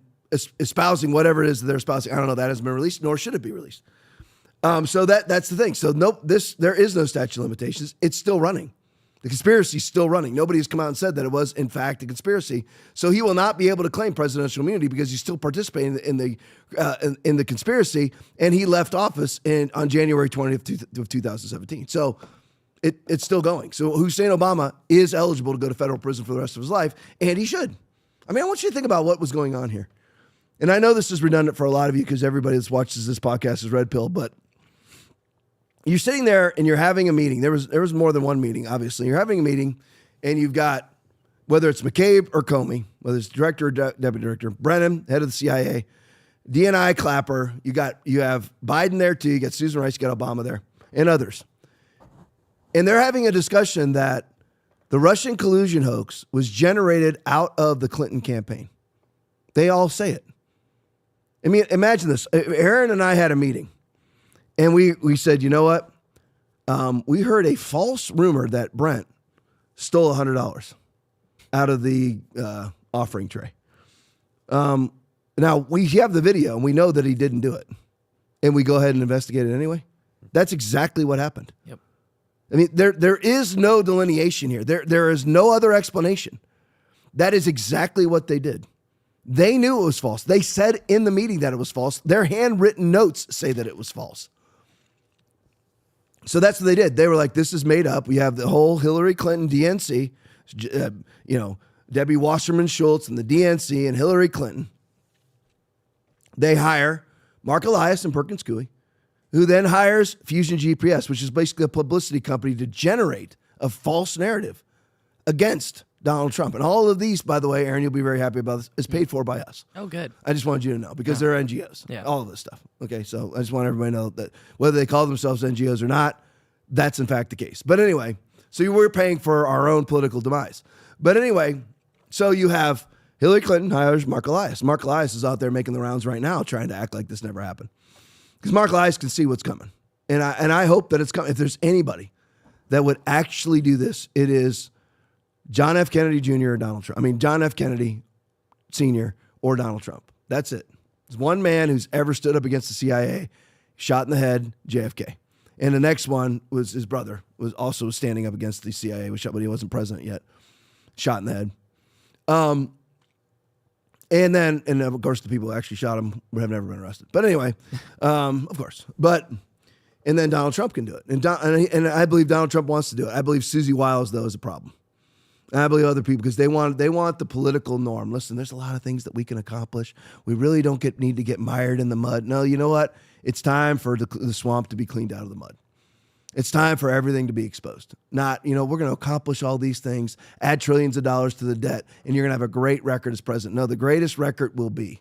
espousing whatever it is that they're espousing. I don't know, that hasn't been released, nor should it be released. So that's the thing. So nope, there is no statute of limitations. It's still running. The conspiracy is still running. Nobody has come out and said that it was, in fact, a conspiracy. So he will not be able to claim presidential immunity because he's still participating in the conspiracy, and he left office on January 20th of 2017. So it's still going. So Hussein Obama is eligible to go to federal prison for the rest of his life, and he should. I mean, I want you to think about what was going on here. And I know this is redundant for a lot of you because everybody that watches this podcast is red pill, but you're sitting there and you're having a meeting. There was more than one meeting, obviously. You're having a meeting, and you've got, whether it's McCabe or Comey, whether it's director or deputy director, Brennan, head of the CIA, DNI Clapper, you have Biden there too, you got Susan Rice, you got Obama there, and others. And they're having a discussion that the Russian collusion hoax was generated out of the Clinton campaign. They all say it. I mean, imagine this. Aaron and I had a meeting, and we said, you know what? We heard a false rumor that Brent stole $100 out of the offering tray. Now, we have the video, and we know that he didn't do it. And we go ahead and investigate it anyway. That's exactly what happened. Yep. I mean, there is no delineation here. There is no other explanation. That is exactly what they did. They knew it was false. They said in the meeting that it was false. Their handwritten notes say that it was false. So that's what they did. They were like, this is made up. We have the whole Hillary Clinton DNC, Debbie Wasserman Schultz and the DNC and Hillary Clinton. They hire Mark Elias and Perkins Coie, who then hires Fusion GPS, which is basically a publicity company to generate a false narrative against Donald Trump. And all of these, by the way, Aaron, you'll be very happy about this, is paid for by us. Oh, good. I just wanted you to know because they're NGOs. Yeah. All of this stuff. Okay, so I just want everybody to know that whether they call themselves NGOs or not, that's in fact the case. But anyway, so we're paying for our own political demise. But anyway, so you have Hillary Clinton hires Mark Elias. Mark Elias is out there making the rounds right now trying to act like this never happened. Because Mark Elias can see what's coming. And I hope that it's coming. If there's anybody that would actually do this, it is John F. Kennedy Jr. or Donald Trump. I mean, John F. Kennedy Sr. or Donald Trump. That's it. There's one man who's ever stood up against the CIA, shot in the head, JFK. And the next one was his brother, was also standing up against the CIA, but he wasn't president yet, shot in the head. And of course, the people who actually shot him have never been arrested. But anyway, of course. And then Donald Trump can do it. And I believe Donald Trump wants to do it. I believe Susie Wiles, though, is a problem. And I believe other people, because they want the political norm. Listen, there's a lot of things that we can accomplish. We really don't need to get mired in the mud. No, you know what? It's time for the swamp to be cleaned out of the mud. It's time for everything to be exposed. Not, we're going to accomplish all these things, add trillions of dollars to the debt, and you're going to have a great record as president. No, the greatest record will be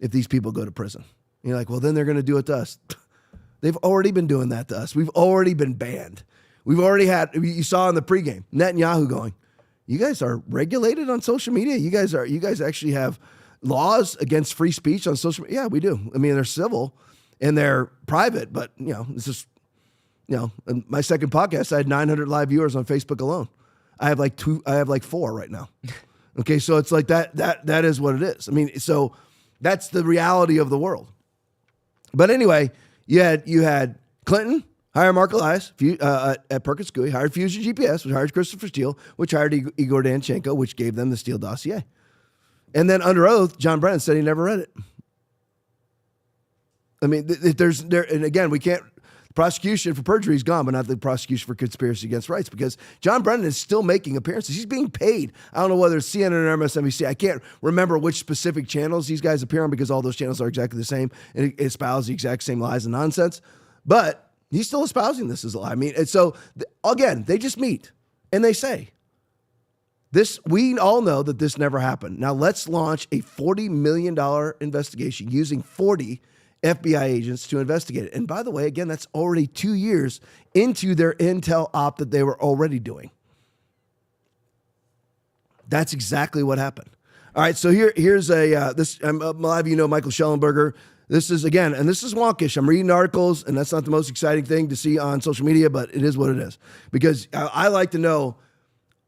if these people go to prison. You're like, well, then they're going to do it to us. They've already been doing that to us. We've already been banned. We've already had, you saw in the pregame, Netanyahu going, you guys are regulated on social media? You guys actually have laws against free speech on social media? Yeah, we do. I mean, they're civil and they're private, but, it's just, in my second podcast, I had 900 live viewers on Facebook alone. I have like 4 right now. Okay, so it's like that is what it is. I mean, so that's the reality of the world. But anyway, you had Clinton hire Mark Elias at Perkins Coie, hired Fusion GPS, which hired Christopher Steele, which hired Igor Danchenko, which gave them the Steele dossier. And then under oath, John Brennan said he never read it. I mean, and again, we can't. Prosecution for perjury is gone, but not the prosecution for conspiracy against rights, because John Brennan is still making appearances. He's being paid. I don't know whether it's CNN or MSNBC. I can't remember which specific channels these guys appear on, because all those channels are exactly the same and it espouse the exact same lies and nonsense. But he's still espousing this as a lie. I mean, and so again, they just meet and they say this. We all know that this never happened. Now let's launch a $40 million investigation using 40 FBI agents to investigate it. And by the way, again, that's already 2 years into their intel op that they were already doing. That's exactly what happened. All right, so here's a a lot of you know Michael Schellenberger. This is, again, and this is wonkish. I'm reading articles, and that's not the most exciting thing to see on social media, but it is what it is. Because I like to know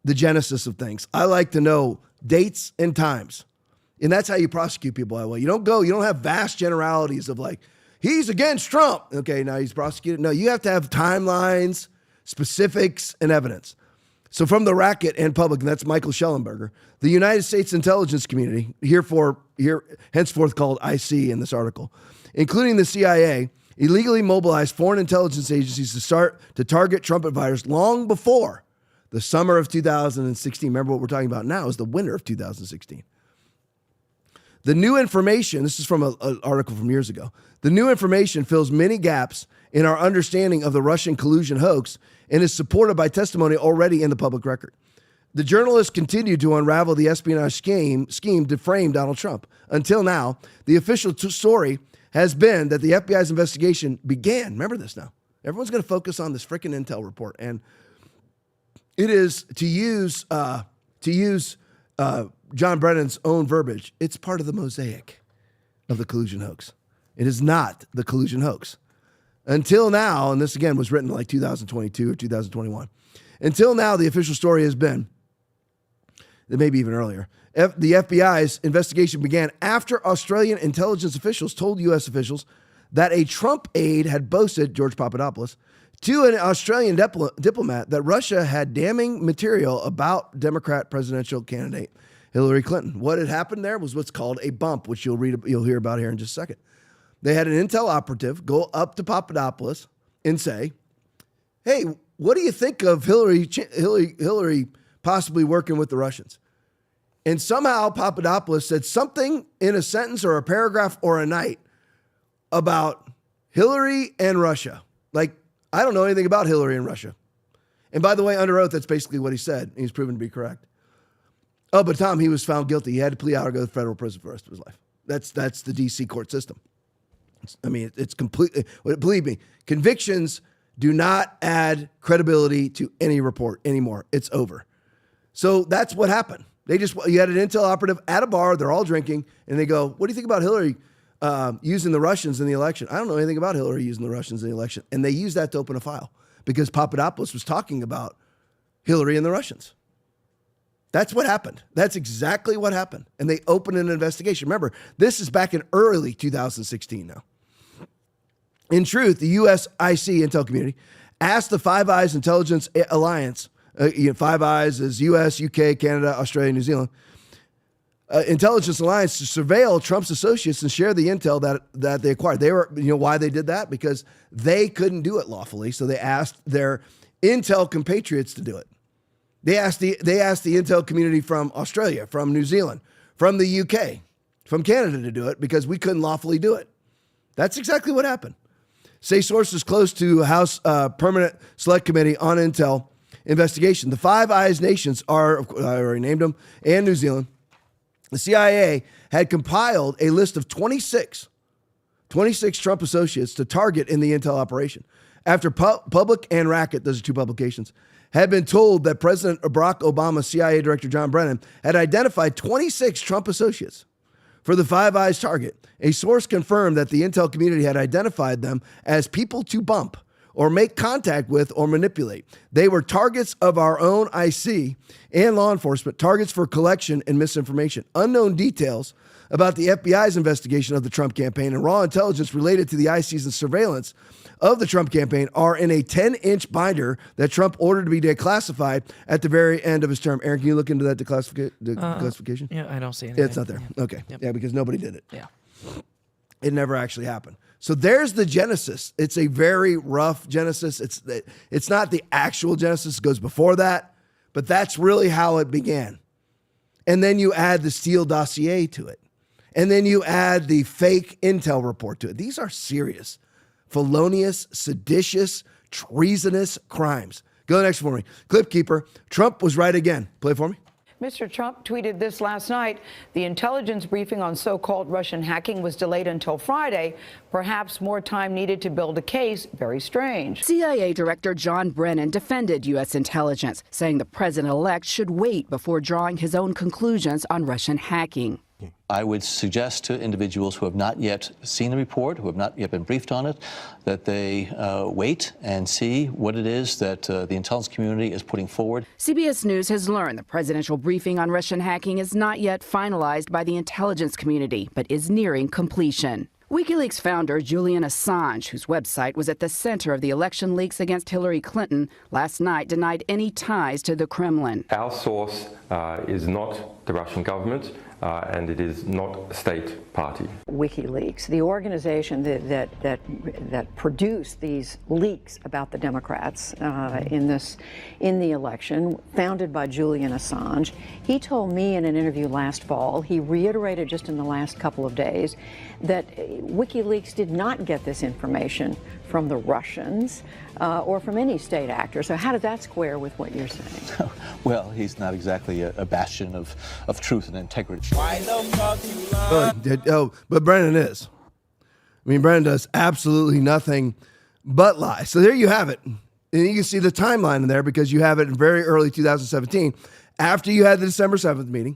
the genesis of things. I like to know dates and times. And that's how you prosecute people that way. You don't have vast generalities of like, he's against Trump. Okay, now he's prosecuted. No, you have to have timelines, specifics, and evidence. So from the racket and public, and that's Michael Schellenberger, the United States intelligence community, henceforth called IC in this article, including the CIA, illegally mobilized foreign intelligence agencies to target Trump advisors long before the summer of 2016. Remember, what we're talking about now is the winter of 2016. The new information, this is from an article from years ago, the new information fills many gaps in our understanding of the Russian collusion hoax and is supported by testimony already in the public record. The journalists continued to unravel the espionage scheme to frame Donald Trump. Until now, the official story has been that the FBI's investigation began. Remember this now. Everyone's going to focus on this freaking intel report. And it is, to use John Brennan's own verbiage, it's part of the mosaic of the collusion hoax. It is not the collusion hoax. Until now, and this again was written like 2022 or 2021, until now the official story has been, maybe even earlier, the FBI's investigation began after Australian intelligence officials told U.S. officials that a Trump aide had boasted, George Papadopoulos, to an Australian diplomat that Russia had damning material about Democrat presidential candidate Hillary Clinton. What had happened there was what's called a bump, which you'll hear about here in just a second. They had an intel operative go up to Papadopoulos and say, "Hey, what do you think of Hillary possibly working with the Russians?" And somehow Papadopoulos said something in a sentence or a paragraph or a night about Hillary and Russia. Like, I don't know anything about Hillary and Russia. And by the way, under oath, that's basically what he said. He's proven to be correct. Oh, but Tom, he was found guilty. He had to plea out or go to federal prison for the rest of his life. That's the D.C. court system. I mean, it's completely, believe me, convictions do not add credibility to any report anymore. It's over. So that's what happened. You had an intel operative at a bar, they're all drinking, and they go, "What do you think about Hillary using the Russians in the election?" "I don't know anything about Hillary using the Russians in the election." And they used that to open a file because Papadopoulos was talking about Hillary and the Russians. That's what happened. That's exactly what happened. And they opened an investigation. Remember, this is back in early 2016 now. In truth, the U.S. IC intel community asked the Five Eyes Intelligence Alliance, Five Eyes is U.S., UK, Canada, Australia, New Zealand, Intelligence Alliance to surveil Trump's associates and share the intel that they acquired. They were, why they did that? Because they couldn't do it lawfully, so they asked their intel compatriots to do it. They asked the intel community from Australia, from New Zealand, from the UK, from Canada to do it because we couldn't lawfully do it. That's exactly what happened. say sources close to House Permanent Select Committee on Intel investigation. The Five Eyes nations are, I already named them, and New Zealand. The CIA had compiled a list of 26 Trump associates to target in the intel operation. After Public and Racket, those are two publications, had been told that President Barack Obama's CIA Director John Brennan had identified 26 Trump associates for the Five Eyes target. A source confirmed that the intel community had identified them as people to bump or make contact with or manipulate. They were targets of our own IC and law enforcement, targets for collection and misinformation. Unknown details about the FBI's investigation of the Trump campaign and raw intelligence related to the IC's and surveillance of the Trump campaign are in a 10-inch binder that Trump ordered to be declassified at the very end of his term. Aaron, can you look into that declassification? Yeah, I don't see anything. It's not there. Yeah. Okay. Yep. Yeah, because nobody did it. Yeah. It never actually happened. So there's the genesis. It's a very rough genesis. It's not the actual genesis. It goes before that, but that's really how it began. And then you add the Steele dossier to it. And then you add the fake intel report to it. These are serious, felonious, seditious, treasonous crimes. Go next for me. Clip Keeper. Trump was right again. Play for me. Mr. Trump tweeted this last night. The intelligence briefing on so-called Russian hacking was delayed until Friday. Perhaps more time needed to build a case. Very strange. CIA Director John Brennan defended U.S. intelligence, saying the president-elect should wait before drawing his own conclusions on Russian hacking. I would suggest to individuals who have not yet seen the report, who have not yet been briefed on it, that they wait and see what it is that the intelligence community is putting forward. CBS News has learned the presidential briefing on Russian hacking is not yet finalized by the intelligence community, but is nearing completion. WikiLeaks founder Julian Assange, whose website was at the center of the election leaks against Hillary Clinton, last night denied any ties to the Kremlin. Our source is not the Russian government. And it is not a state party. WikiLeaks, the organization that produced these leaks about the Democrats in the election, founded by Julian Assange, he told me in an interview last fall, he reiterated just in the last couple of days, that WikiLeaks did not get this information from the Russians or from any state actor. So how does that square with what you're saying? Well, he's not exactly a bastion of truth and integrity. Why the fuck you lie? But Brennan is. I mean, Brennan does absolutely nothing but lie. So there you have it. And you can see the timeline in there because you have it in very early 2017, after you had the December 7th meeting,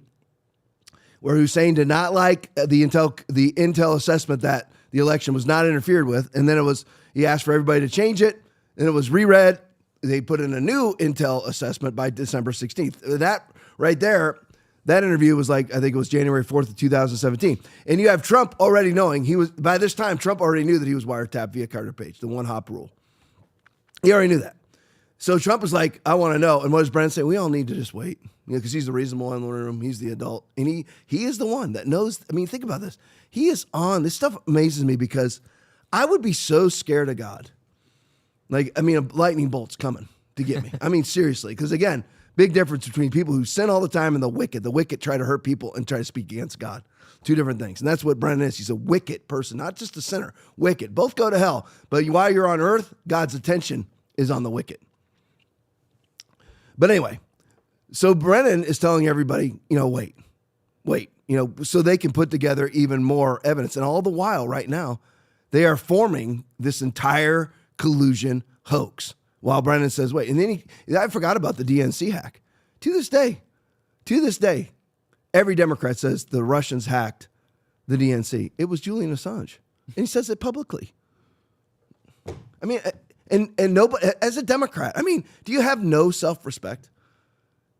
where Hussein did not like the intel assessment that the election was not interfered with. And then he asked for everybody to change it. And it was reread. They put in a new intel assessment by December 16th. That right there, that interview was I think it was January 4th of 2017. And you have Trump already knowing by this time, Trump already knew that he was wiretapped via Carter Page, the one-hop rule. He already knew that. So Trump was like, I want to know. And what does Brennan say? We all need to just wait. Because he's the reasonable one in the room. He's the adult. And he is the one that knows. I mean, think about this. He is on. This stuff amazes me because I would be so scared of God. A lightning bolt's coming to get me. I mean, seriously. Because again, big difference between people who sin all the time and the wicked. The wicked try to hurt people and try to speak against God. Two different things. And that's what Brennan is. He's a wicked person, not just a sinner. Wicked. Both go to hell. But while you're on earth, God's attention is on the wicked. But anyway, so Brennan is telling everybody, wait, so they can put together even more evidence. And all the while right now, they are forming this entire collusion hoax while Brennan says, wait. And then I forgot about the DNC hack. To this day, every Democrat says the Russians hacked the DNC. It was Julian Assange. And he says it publicly. I mean, and nobody, as a Democrat, I mean, do you have no self-respect?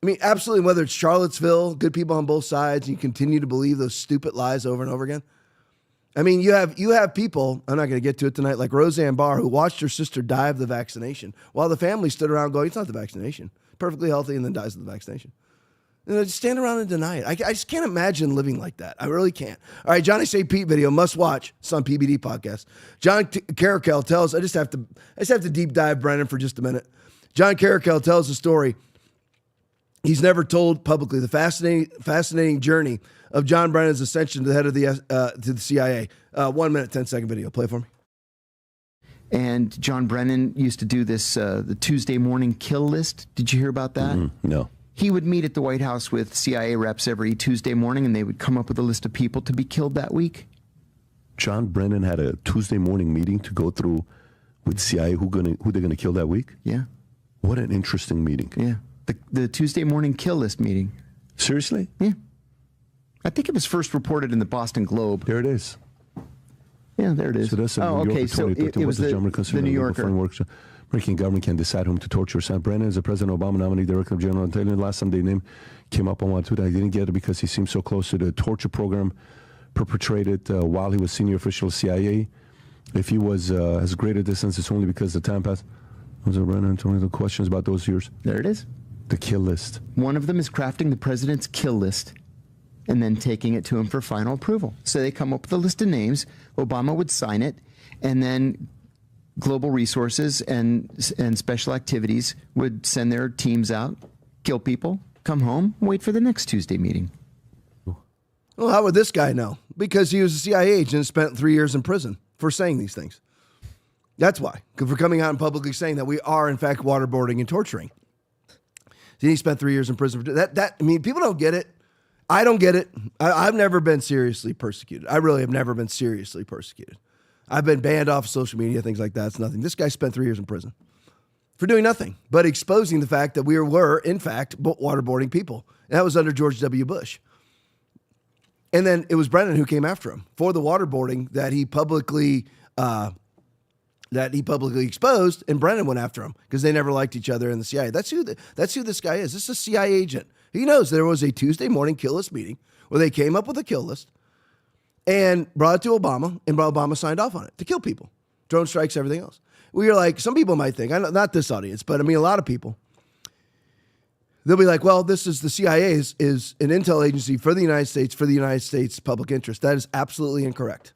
I mean, absolutely, whether it's Charlottesville, good people on both sides, and you continue to believe those stupid lies over and over again. I mean, you have people, I'm not going to get to it tonight, like Roseanne Barr, who watched her sister die of the vaccination, while the family stood around going, it's not the vaccination. Perfectly healthy and then dies of the vaccination. And they just stand around and deny it. I just can't imagine living like that. I really can't. All right, Johnny St. Pete video, must watch. It's on PBD podcast. John Carrikel tells, I just have to deep dive Brennan for just a minute. John Carrikel tells the story he's never told publicly, the fascinating journey of John Brennan's ascension to the head of to the CIA. 1 minute, 10-second video. Play for me. And John Brennan used to do this, the Tuesday morning kill list. Did you hear about that? No. He would meet at the White House with CIA reps every Tuesday morning, and they would come up with a list of people to be killed that week. John Brennan had a Tuesday morning meeting to go through with CIA who they're gonna kill that week. Yeah. What an interesting meeting. Yeah. The Tuesday morning kill list meeting. Seriously? Yeah. I think it was first reported in the Boston Globe. There it is. Yeah, there it is. So that's okay. So it was the New Yorker. American government can decide whom to torture. Sam Brennan is the President Obama nominee, Director of General Intelligence. Last time they name came up on one Twitter. I didn't get it because he seems so close to the torture program perpetrated while he was senior official of CIA. If he was has greater distance, it's only because the time passed. Was it Brennan? The questions about those years. There it is. The kill list. One of them is crafting the president's kill list and then taking it to him for final approval. So they come up with a list of names. Obama would sign it, and then Global Resources and Special Activities would send their teams out, kill people, come home, wait for the next Tuesday meeting. Well, how would this guy know? Because he was a CIA agent and spent 3 years in prison for saying these things. That's why. Because for coming out and publicly saying that we are, in fact, waterboarding and torturing. He spent 3 years in prison for that. I mean, people don't get it. I don't get it. I've never been seriously persecuted. I really have never been seriously persecuted. I've been banned off of social media, things like that. It's nothing. This guy spent 3 years in prison for doing nothing but exposing the fact that we were, in fact, waterboarding people. And that was under George W. Bush. And then it was Brennan who came after him for the waterboarding that he publicly exposed, and Brennan went after him because they never liked each other in the CIA. That's who this guy is. This is a CIA agent. He knows there was a Tuesday morning kill list meeting where they came up with a kill list and brought it to Obama, and Obama signed off on it to kill people, drone strikes, everything else. We are like, some people might think, not this audience, but I mean a lot of people, they'll be like, well, this is the CIA is an intel agency for the United States public interest. That is absolutely incorrect.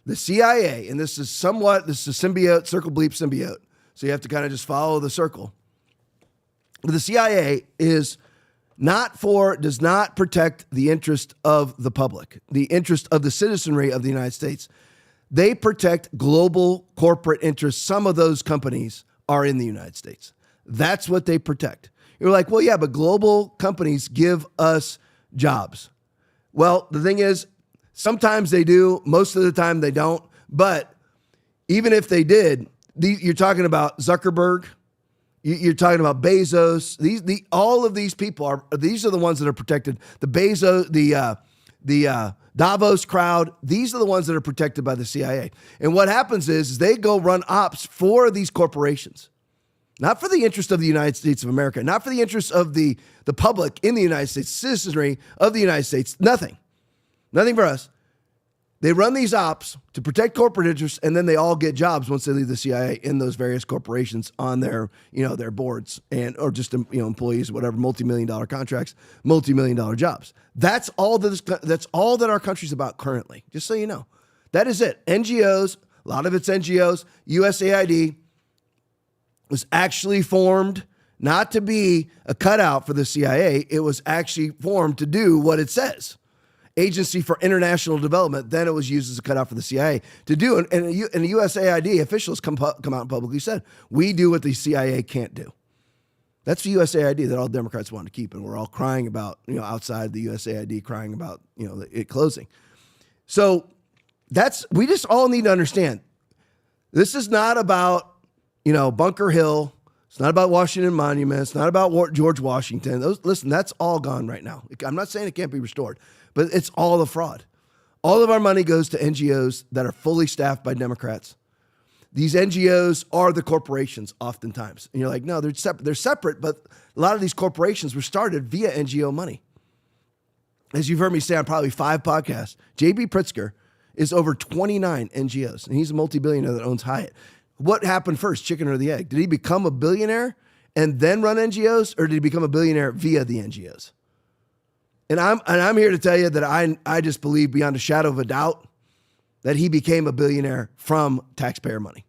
The CIA, and this is a symbiote, circle bleep symbiote, so you have to kind of just follow the circle. The CIA does not protect the interest of the public, the interest of the citizenry of the United States. They protect global corporate interests. Some of those companies are in the United States. That's what they protect. You're like, well, yeah, but global companies give us jobs. Well, the thing is, sometimes they do. Most of the time they don't. But even if they did, you're talking about Zuckerberg. You're talking about Bezos. All of these people these are the ones that are protected. The Bezos, the Davos crowd. These are the ones that are protected by the CIA. And what happens is they go run ops for these corporations, not for the interest of the United States of America, not for the interest of the public in the United States, citizenry of the United States. Nothing for us. They run these ops to protect corporate interests, and then they all get jobs once they leave the CIA in those various corporations on their boards or just employees, whatever, multi-million-dollar contracts, multi-million-dollar jobs. That's all that our country's about currently. Just so you know, that is it. NGOs, a lot of it's NGOs. USAID was actually formed not to be a cutout for the CIA. It was actually formed to do what it says. Agency for International Development. Then it was used as a cutout for the CIA to do. And the USAID officials come out and publicly said, we do what the CIA can't do. That's the USAID that all Democrats want to keep. And we're all crying about, outside the USAID, crying about, it closing. So we just all need to understand. This is not about, Bunker Hill. It's not about Washington Monument. It's not about George Washington. Listen, that's all gone right now. I'm not saying it can't be restored, but it's all a fraud. All of our money goes to NGOs that are fully staffed by Democrats. These NGOs are the corporations oftentimes. And you're like, no, they're separate, but a lot of these corporations were started via NGO money. As you've heard me say on probably 5 podcasts, J.B. Pritzker is over 29 NGOs, and he's a multi-billionaire that owns Hyatt. What happened first, chicken or the egg? Did he become a billionaire and then run NGOs, or did he become a billionaire via the NGOs? And I'm here to tell you that I just believe beyond a shadow of a doubt that he became a billionaire from taxpayer money,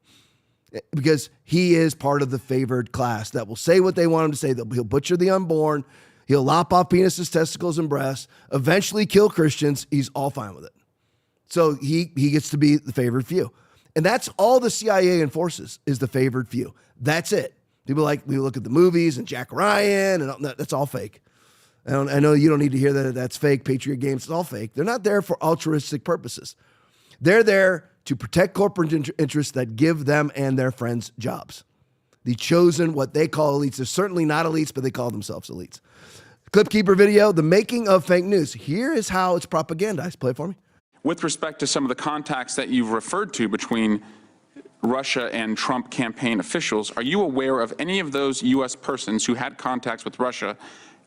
because he is part of the favored class that will say what they want him to say. He'll butcher the unborn. He'll lop off penises, testicles, and breasts, eventually kill Christians. He's all fine with it. So he gets to be the favored few. And that's all the CIA enforces is the favored few. That's it. People we look at the movies and Jack Ryan and that's all fake. I know you don't need to hear that that's fake, Patriot Games, it's all fake. They're not there for altruistic purposes. They're there to protect corporate interests that give them and their friends jobs. The chosen, what they call elites. They're certainly not elites, but they call themselves elites. Clipkeeper video, the making of fake news. Here is how it's propagandized. Play it for me. With respect to some of the contacts that you've referred to between Russia and Trump campaign officials, are you aware of any of those U.S. persons who had contacts with Russia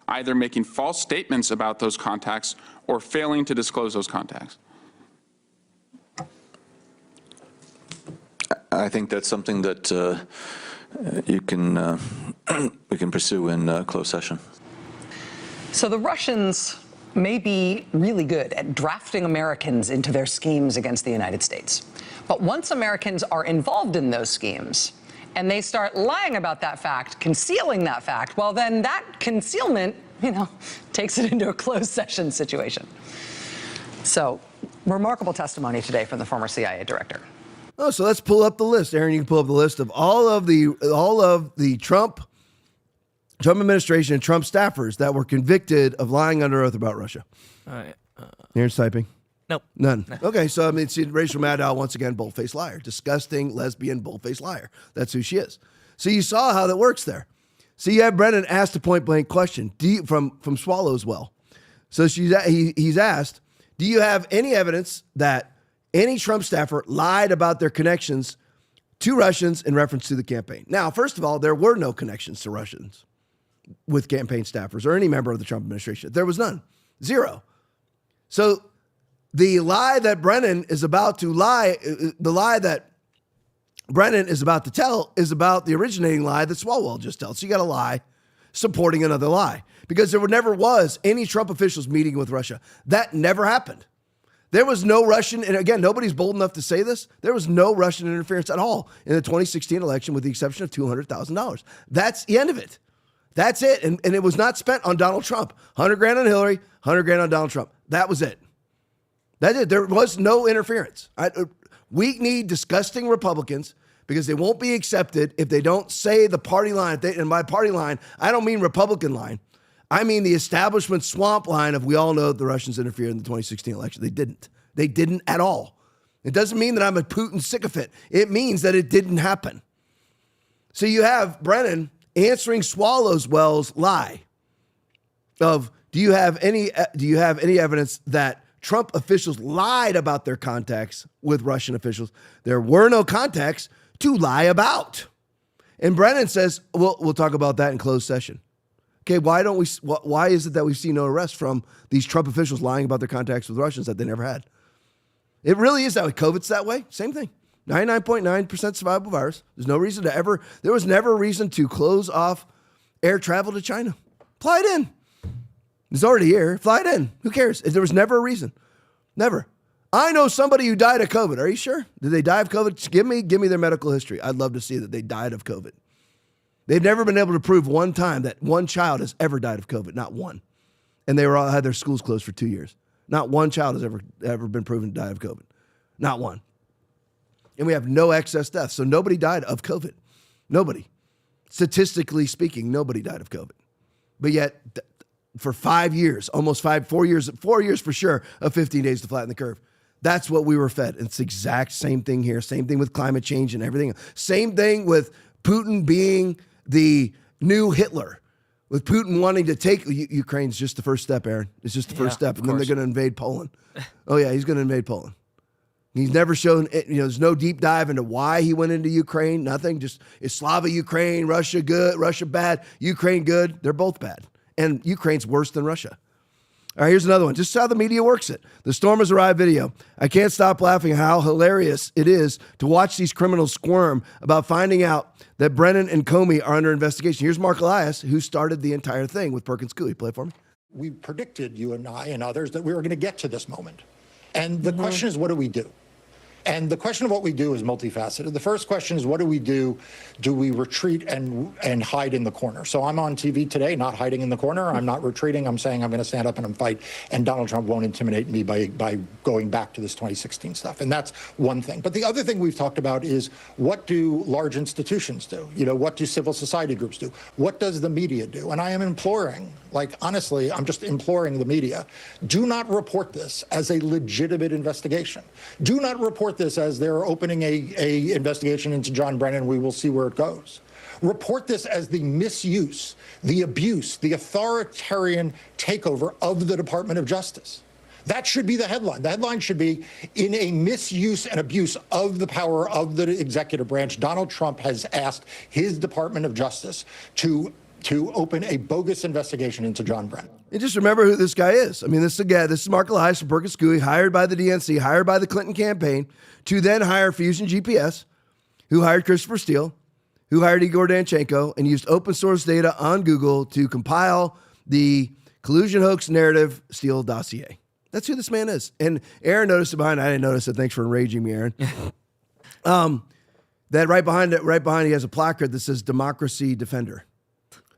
either making false statements about those contacts or failing to disclose those contacts? I think that's something that we can pursue in closed session. So the Russians may be really good at drafting Americans into their schemes against the United States. But once Americans are involved in those schemes and they start lying about that fact, concealing that fact, well, then that concealment, takes it into a closed session situation. So remarkable testimony today from the former CIA director. Oh, so let's pull up the list. Aaron, you can pull up the list of all of the Trump administration and Trump staffers that were convicted of lying under oath about Russia. All right. Aaron's typing. Nope. None. No. Okay, so it's Rachel Maddow, once again, bold-faced liar. Disgusting, lesbian, bold-faced liar. That's who she is. So you saw how that works there. So you have Brennan asked a point-blank question from Swallow's Well. So he's asked, do you have any evidence that any Trump staffer lied about their connections to Russians in reference to the campaign? Now, first of all, there were no connections to Russians with campaign staffers or any member of the Trump administration. There was none. Zero. So the lie that Brennan is about to tell is about the originating lie that Swalwell just told. So you got a lie supporting another lie because there never was any Trump officials meeting with Russia. That never happened. There was no Russian, and again, nobody's bold enough to say this. There was no Russian interference at all in the 2016 election with the exception of $200,000. That's the end of it. That's it. And it was not spent on Donald Trump. 100 grand on Hillary, 100 grand on Donald Trump. That was it. That's it. There was no interference. We need disgusting Republicans because they won't be accepted if they don't say the party line. And by party line, I don't mean Republican line. I mean the establishment swamp line of we all know the Russians interfered in the 2016 election. They didn't. They didn't at all. It doesn't mean that I'm a Putin sycophant. It means that it didn't happen. So you have Brennan answering Swallow's lie of do you have any evidence that Trump officials lied about their contacts with Russian officials? There were no contacts to lie about. And Brennan says, we'll talk about that in closed session. Okay, why is it that we've seen no arrest from these Trump officials lying about their contacts with Russians that they never had? It really is that way. COVID's that way. Same thing. 99.9% survivable virus. There was never a reason to close off air travel to China. Fly it in. It's already here. Fly it in. Who cares? There was never a reason. Never. I know somebody who died of COVID. Are you sure? Did they die of COVID? Give me their medical history. I'd love to see that they died of COVID. They've never been able to prove one time that one child has ever died of COVID. Not one. And they had their schools closed for 2 years. Not one child has ever been proven to die of COVID. Not one. And we have no excess deaths. So nobody died of COVID. Nobody. Statistically speaking, nobody died of COVID. But yet, for 5 years, 4 years for sure, of 15 days to flatten the curve. That's what we were fed. It's the exact same thing here. Same thing with climate change and everything. Same thing with Putin being the new Hitler. With Putin wanting to take Ukraine's just the first step, Aaron. It's just the first step. And then they're going to invade Poland. Oh, yeah, he's going to invade Poland. He's never shown, there's no deep dive into why he went into Ukraine. Nothing. Just, is Slava Ukraine, Russia good, Russia bad, Ukraine good? They're both bad. And Ukraine's worse than Russia. All right, here's another one. Just how the media works it. The storm has arrived video. I can't stop laughing how hilarious it is to watch these criminals squirm about finding out that Brennan and Comey are under investigation. Here's Mark Elias, who started the entire thing with Perkins Coie. Play it for me. We predicted, you and I and others, that we were going to get to this moment. And the question is, what do we do? And the question of what we do is multifaceted. The first question is, what do we do? Do we retreat and hide in the corner? So I'm on TV today, not hiding in the corner. I'm not retreating. I'm saying I'm going to stand up and I'm fight, and Donald Trump won't intimidate me by going back to this 2016 stuff. And that's one thing. But the other thing we've talked about is, what do large institutions do? You know, what do civil society groups do? What does the media do? And I am imploring, like, honestly, I'm just imploring the media, do not report this as a legitimate investigation. Do not report this as they're opening a investigation into John Brennan. We will see where it goes. Report this as the misuse, the abuse, the authoritarian takeover of the Department of Justice. That should be the headline. The headline should be, in a misuse and abuse of the power of the executive branch, Donald Trump has asked his Department of Justice to open a bogus investigation into John Brennan. And just remember who this guy is. I mean, this is Mark Elias from Perkins Coie, hired by the DNC, hired by the Clinton campaign, to then hire Fusion GPS, who hired Christopher Steele, who hired Igor Danchenko, and used open source data on Google to compile the collusion hoax narrative Steele dossier. That's who this man is. And Aaron noticed it behind. I didn't notice it. Thanks for enraging me, Aaron. That right behind he has a placard that says Democracy Defender.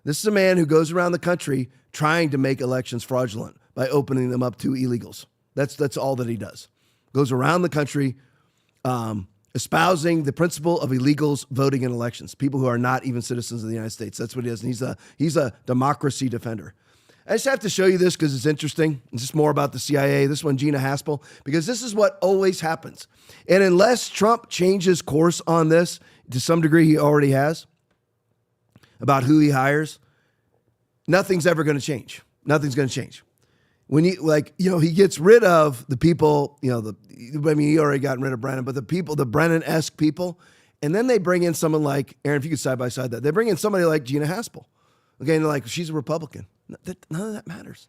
This is a man who goes around the country trying to make elections fraudulent by opening them up to illegals. That's all that he does. Goes around the country espousing the principle of illegals voting in elections, people who are not even citizens of the United States. That's what he is. And he's a democracy defender. I just have to show you this because it's interesting. It's just more about the CIA. This one, Gina Haspel, because this is what always happens. And unless Trump changes course on this, to some degree he already has, about who he hires, nothing's ever going to change. Nothing's going to change. When he gets rid of the people, he already gotten rid of Brennan, but the Brennan-esque people, and then they bring in someone like, Aaron, if you could side by side that, they bring in somebody like Gina Haspel. Okay, and they're like, she's a Republican. None of that matters.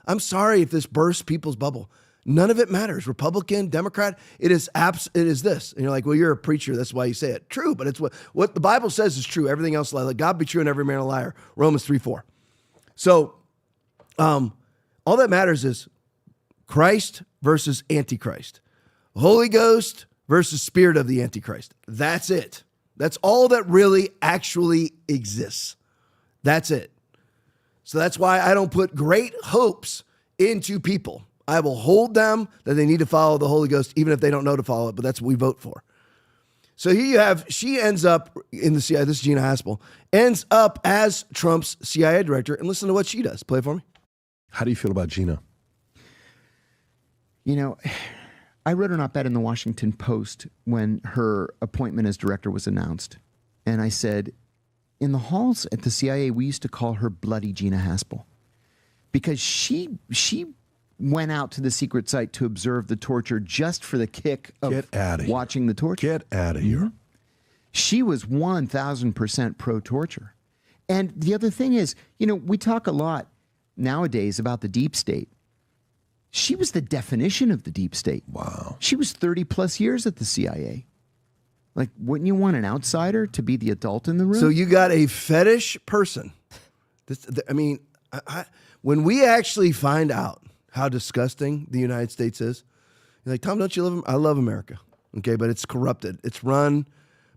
I'm sorry if this bursts people's bubble. None of it matters. Republican, Democrat, it is this. And you're like, well, you're a preacher. That's why you say it. True, but it's what the Bible says is true. Everything else, let God be true and every man a liar. Romans 3:4. So all that matters is Christ versus Antichrist. Holy Ghost versus spirit of the Antichrist. That's it. That's all that really actually exists. That's it. So that's why I don't put great hopes into people. I will hold them that they need to follow the Holy Ghost, even if they don't know to follow it, but that's what we vote for. So here you have, she ends up in the CIA, this is Gina Haspel, ends up as Trump's CIA director, and listen to what she does. Play it for me. How do you feel about Gina? You know, I wrote an op-ed in the Washington Post when her appointment as director was announced, and I said, in the halls at the CIA, we used to call her Bloody Gina Haspel, because she went out to the secret site to observe the torture just for the kick of watching the torture. Get out of here. She was 1,000% pro-torture. And the other thing is, we talk a lot nowadays about the deep state. She was the definition of the deep state. Wow. She was 30 plus years at the CIA. Like, wouldn't you want an outsider to be the adult in the room? So you got a fetish person. When we actually find out how disgusting the United States is, you're like, Tom, don't you love? I love America. Okay, but it's corrupted. It's run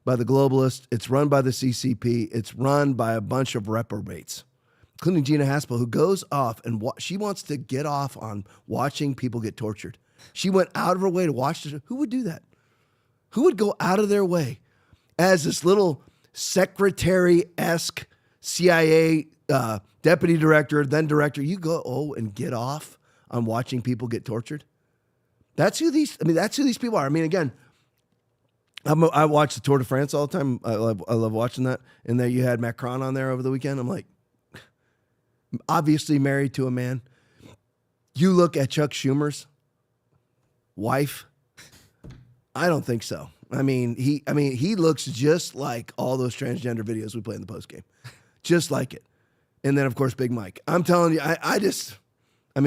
by the globalists. It's run by the CCP. It's run by a bunch of reprobates, including Gina Haspel, who goes off and she wants to get off on watching people get tortured. She went out of her way to watch this. Who would do that? Who would go out of their way as this little secretary-esque CIA deputy director, then director? You go and get off on watching people get tortured. That's who these people are. I mean, again, I watch the Tour de France all the time. I love watching that. And then you had Macron on there over the weekend. I'm like, obviously married to a man. You look at Chuck Schumer's wife. I don't think so. I mean, he looks just like all those transgender videos we play in the postgame. Just like it. And then, of course, Big Mike. I'm telling you,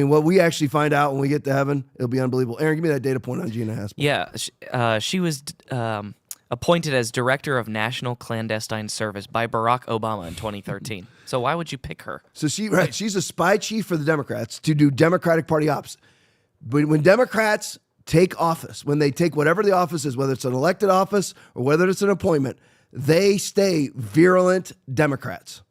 what we actually find out when we get to heaven, it'll be unbelievable. Aaron, give me that data point on Gina Haspel. Yeah, she was appointed as Director of National Clandestine Service by Barack Obama in 2013. So why would you pick her? So she's a spy chief for the Democrats to do Democratic Party ops. But when Democrats take office, when they take whatever the office is, whether it's an elected office or whether it's an appointment, they stay virulent Democrats.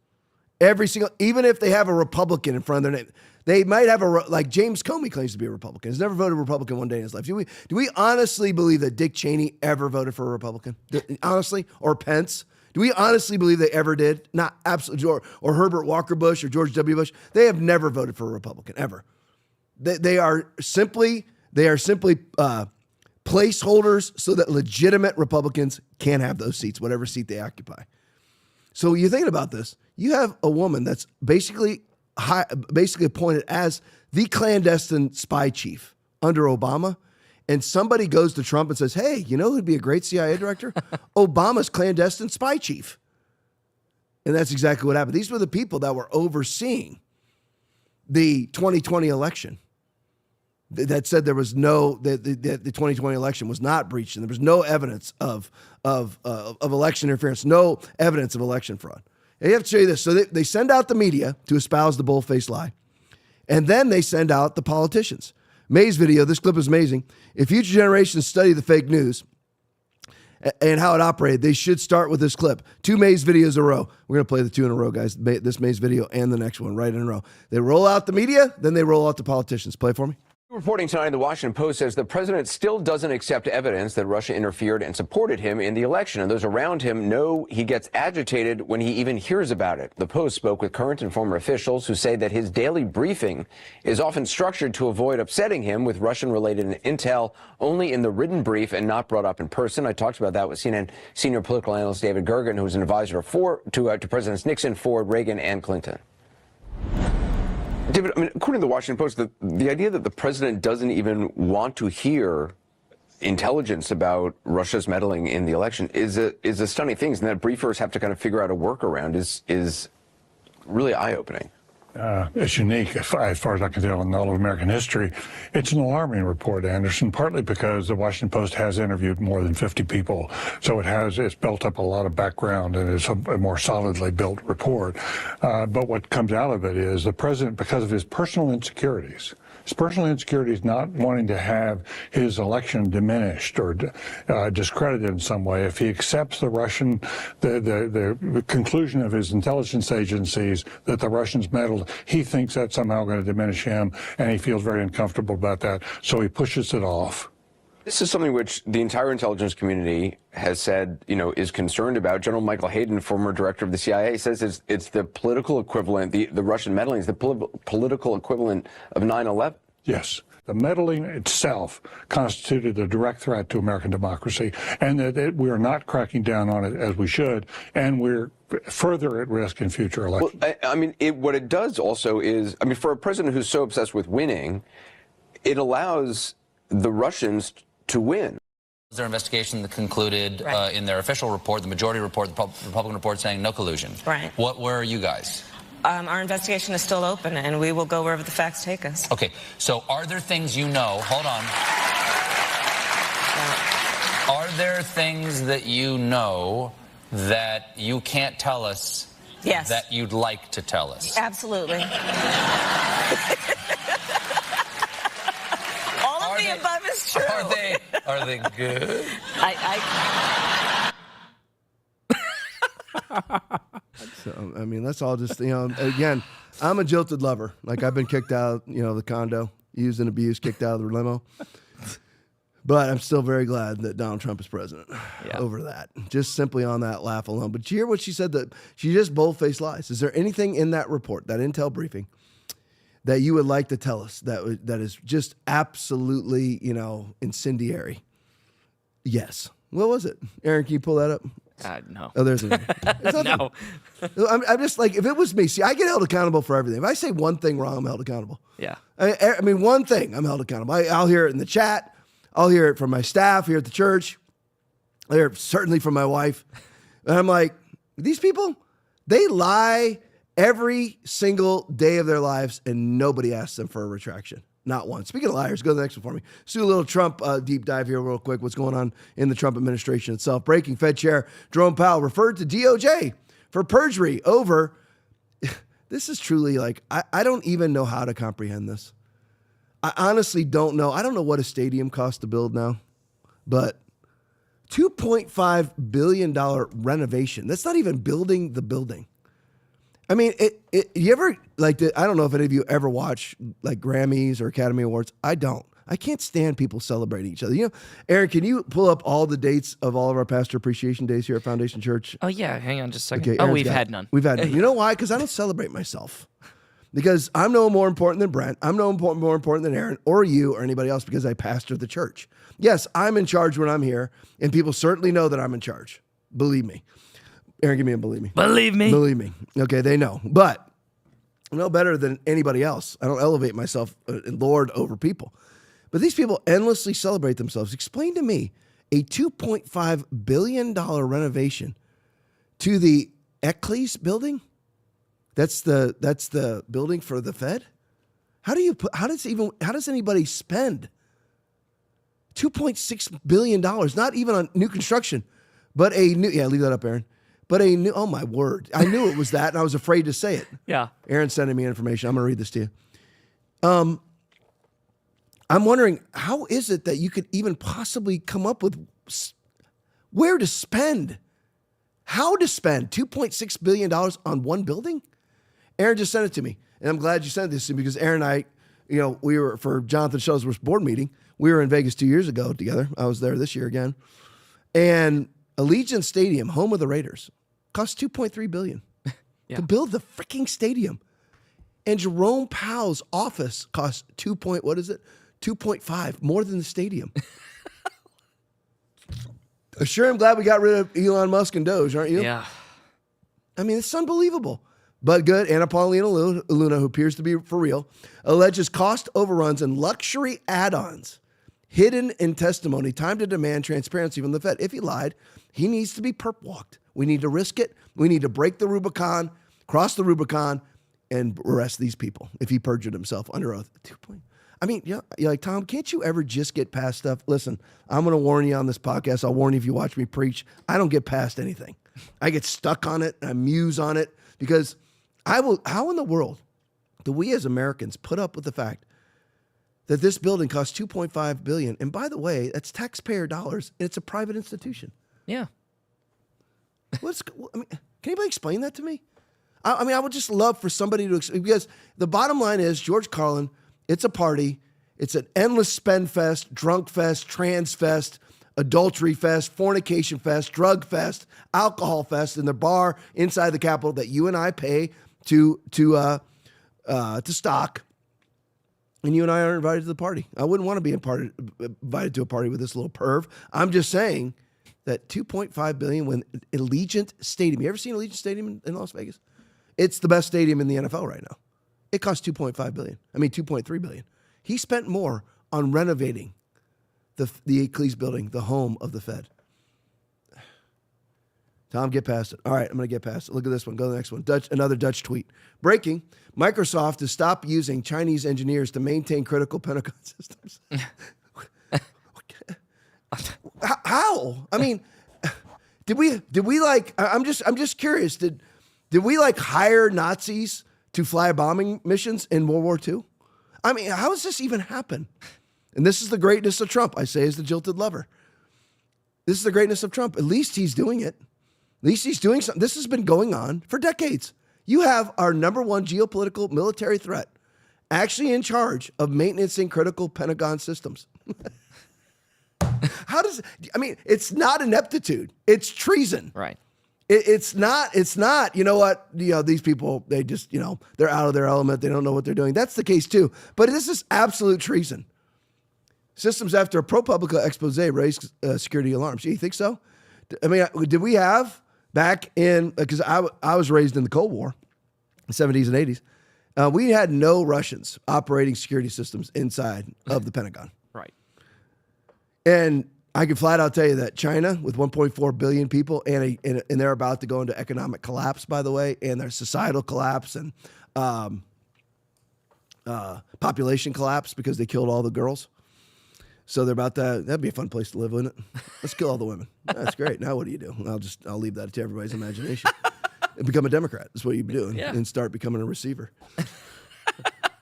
Every single, even if they have a Republican in front of their name, they might have like James Comey claims to be a Republican. He's never voted Republican one day in his life. Do we honestly believe that Dick Cheney ever voted for a Republican? Honestly? Or Pence? Do we honestly believe they ever did? Not absolutely. Or Herbert Walker Bush or George W. Bush? They have never voted for a Republican, ever. They are simply placeholders so that legitimate Republicans can have those seats, whatever seat they occupy. So you're thinking about this. You have a woman that's basically appointed as the clandestine spy chief under Obama, and somebody goes to Trump and says, hey, you know who'd be a great CIA director? Obama's clandestine spy chief. And that's exactly what happened. These were the people that were overseeing the 2020 election that said there was the 2020 election was not breached, and there was no evidence of election interference, no evidence of election fraud. And you have to show you this. So they send out the media to espouse the bull-faced lie, and then they send out the politicians. May's video, this clip is amazing. If future generations study the fake news and how it operated, they should start with this clip. 2 May's videos in a row. We're going to play the 2 in a row, guys. This May's video and the next one right in a row. They roll out the media, then they roll out the politicians. Play it for me. Reporting tonight, the Washington Post says the president still doesn't accept evidence that Russia interfered and supported him in the election, and those around him know he gets agitated when he even hears about it. The Post spoke with current and former officials who say that his daily briefing is often structured to avoid upsetting him with Russian-related intel only in the written brief and not brought up in person. I talked about that with CNN senior political analyst David Gergen, who was an advisor to Presidents Nixon, Ford, Reagan, and Clinton. David, I mean, according to the Washington Post, the idea that the president doesn't even want to hear intelligence about Russia's meddling in the election is a stunning thing, and that briefers have to kind of figure out a workaround is really eye-opening. It's unique, as far as I can tell, in all of American history. It's an alarming report, Anderson, partly because the Washington Post has interviewed more than 50 people, so it's built up a lot of background, and it's a more solidly built report. But what comes out of it is the president, because of his personal insecurities, not wanting to have his election diminished or discredited in some way. If he accepts the conclusion of his intelligence agencies that the Russians meddled, he thinks that's somehow going to diminish him, and he feels very uncomfortable about that, so he pushes it off. This is something which the entire intelligence community has said, is concerned about. General Michael Hayden, former director of the CIA, says it's the political equivalent, the Russian meddling is the political equivalent of 9/11. Yes. The meddling itself constituted a direct threat to American democracy, and that we are not cracking down on it as we should, and we're further at risk in future elections. Well, what it does also is, for a president who's so obsessed with winning, it allows the Russians to win. Their investigation that concluded in their official report, the majority report, the Republican report, saying no collusion. Right. Where are you guys? Our investigation is still open, and we will go wherever the facts take us. Okay, so are there things hold on. Are there things that you know that you can't tell us that you'd like to tell us? Absolutely. All of the above is true. Are they good? So, let's all just, again, I'm a jilted lover. Like, I've been kicked out, the condo, used and abused, kicked out of the limo. But I'm still very glad that Donald Trump is president over that. Just simply on that laugh alone. But did you hear what she said? That she just bold-faced lies. Is there anything in that report, that intel briefing, that you would like to tell us that is just absolutely, incendiary? Yes. What was it? Aaron, can you pull that up? No. Oh, there's an No. I'm just like, if it was me, see, I get held accountable for everything. If I say one thing wrong, I'm held accountable. Yeah. One thing, I'm held accountable. I'll hear it in the chat. I'll hear it from my staff here at the church. I'll hear it certainly from my wife. And I'm like, these people, they lie every single day of their lives, and nobody asks them for a retraction. Not one. Speaking of liars, go to the next one for me. Let's do a little Trump deep dive here real quick. What's going on in the Trump administration itself? Breaking: Fed Chair Jerome Powell referred to DOJ for perjury over. This is truly like, I don't even know how to comprehend this. I honestly don't know. I don't know what a stadium costs to build now, but $2.5 billion renovation. That's not even building the building. I mean, you ever, I don't know if any of you ever watch like Grammys or Academy Awards. I don't. I can't stand people celebrating each other. You know, Aaron, can you pull up all the dates of all of our pastor appreciation days here at Foundation Church? Oh, yeah. Hang on just a second. Okay, We've had none. We've had none. You know why? Because I don't celebrate myself. Because I'm no more important than Brent. I'm no more important than Aaron or you or anybody else because I pastor the church. Yes, I'm in charge when I'm here, and people certainly know that I'm in charge. Believe me. Aaron, give me a believe me. Believe me. Believe me. Okay, they know. But I'm no better than anybody else. I don't elevate myself and lord over people. But these people endlessly celebrate themselves. Explain to me a $2.5 billion renovation to the Eccles building. That's the building for the Fed. How does anybody spend $2.6 billion, not even on new construction, but a new, leave that up, Aaron. But a new, oh my word. I knew it was that and I was afraid to say it. Yeah. Aaron's sending me information. I'm going to read this to you. I'm wondering, how is it that you could even possibly come up with where to spend, how to spend $2.6 billion on one building? Aaron just sent it to me. And I'm glad you sent this to me because Aaron and I, we were, for Jonathan Shuttlesworth's board meeting, we were in Vegas 2 years ago together. I was there this year again. And Allegiant Stadium, home of the Raiders, cost $2.3 billion to build the freaking stadium. And Jerome Powell's office cost 2.5, more than the stadium. Sure, I'm glad we got rid of Elon Musk and Doge, aren't you? Yeah. I mean, it's unbelievable. But good, Anna Paulina Luna, who appears to be for real, alleges cost overruns and luxury add-ons hidden in testimony. Time to demand transparency from the Fed. If he lied, he needs to be perp-walked. We need to risk it. We need to break the Rubicon, cross the Rubicon, and arrest these people if he perjured himself under oath. I mean, you're like, Tom, can't you ever just get past stuff? Listen, I'm going to warn you on this podcast. I'll warn you if you watch me preach. I don't get past anything. I get stuck on it and I muse on it because how in the world do we as Americans put up with the fact that this building costs $2.5 billion? And by the way, that's taxpayer dollars and it's a private institution. Yeah. Can anybody explain that to me? I mean, I would just love for somebody to explain, because the bottom line is, George Carlin, it's a party. It's an endless spend fest, drunk fest, trans fest, adultery fest, fornication fest, drug fest, alcohol fest in the bar inside the Capitol that you and I pay to stock. And you and I are invited to the party. I wouldn't want to be invited to a party with this little perv. I'm just saying that $2.5 billion when Allegiant Stadium. You ever seen Allegiant Stadium in Las Vegas? It's the best stadium in the NFL right now. It cost $2.3 billion. He spent more on renovating the Eccles building, the home of the Fed. Tom, get past it. All right, I'm going to get past it. Look at this one. Go to the next one. Another Dutch tweet. Breaking. Microsoft has stopped using Chinese engineers to maintain critical Pentagon systems. How? I mean, did we like, I'm just curious. Did we like hire Nazis to fly bombing missions in World War II? I mean, how does this even happen? And this is the greatness of Trump, I say as the jilted lover. This is the greatness of Trump. At least he's doing it. At least he's doing something. This has been going on for decades. You have our number one geopolitical military threat actually in charge of maintaining critical Pentagon systems. It's not ineptitude. It's treason. Right. It's not, you know what, these people, they just, they're out of their element. They don't know what they're doing. That's the case too. But this is absolute treason. Systems after a ProPublica expose raised security alarms. You think so? I mean, did we have back in, because I was raised in the Cold War, the 70s and 80s, we had no Russians operating security systems inside of the Pentagon. Right. And I can flat out tell you that China, with 1.4 billion people, and they're about to go into economic collapse, by the way, and their societal collapse and population collapse because they killed all the girls. So they're about to, that'd be a fun place to live, wouldn't it? Let's kill all the women. That's great. Now what do you do? I'll leave that to everybody's imagination. And become a Democrat. That's what you'd be doing. Yeah. And start becoming a receiver.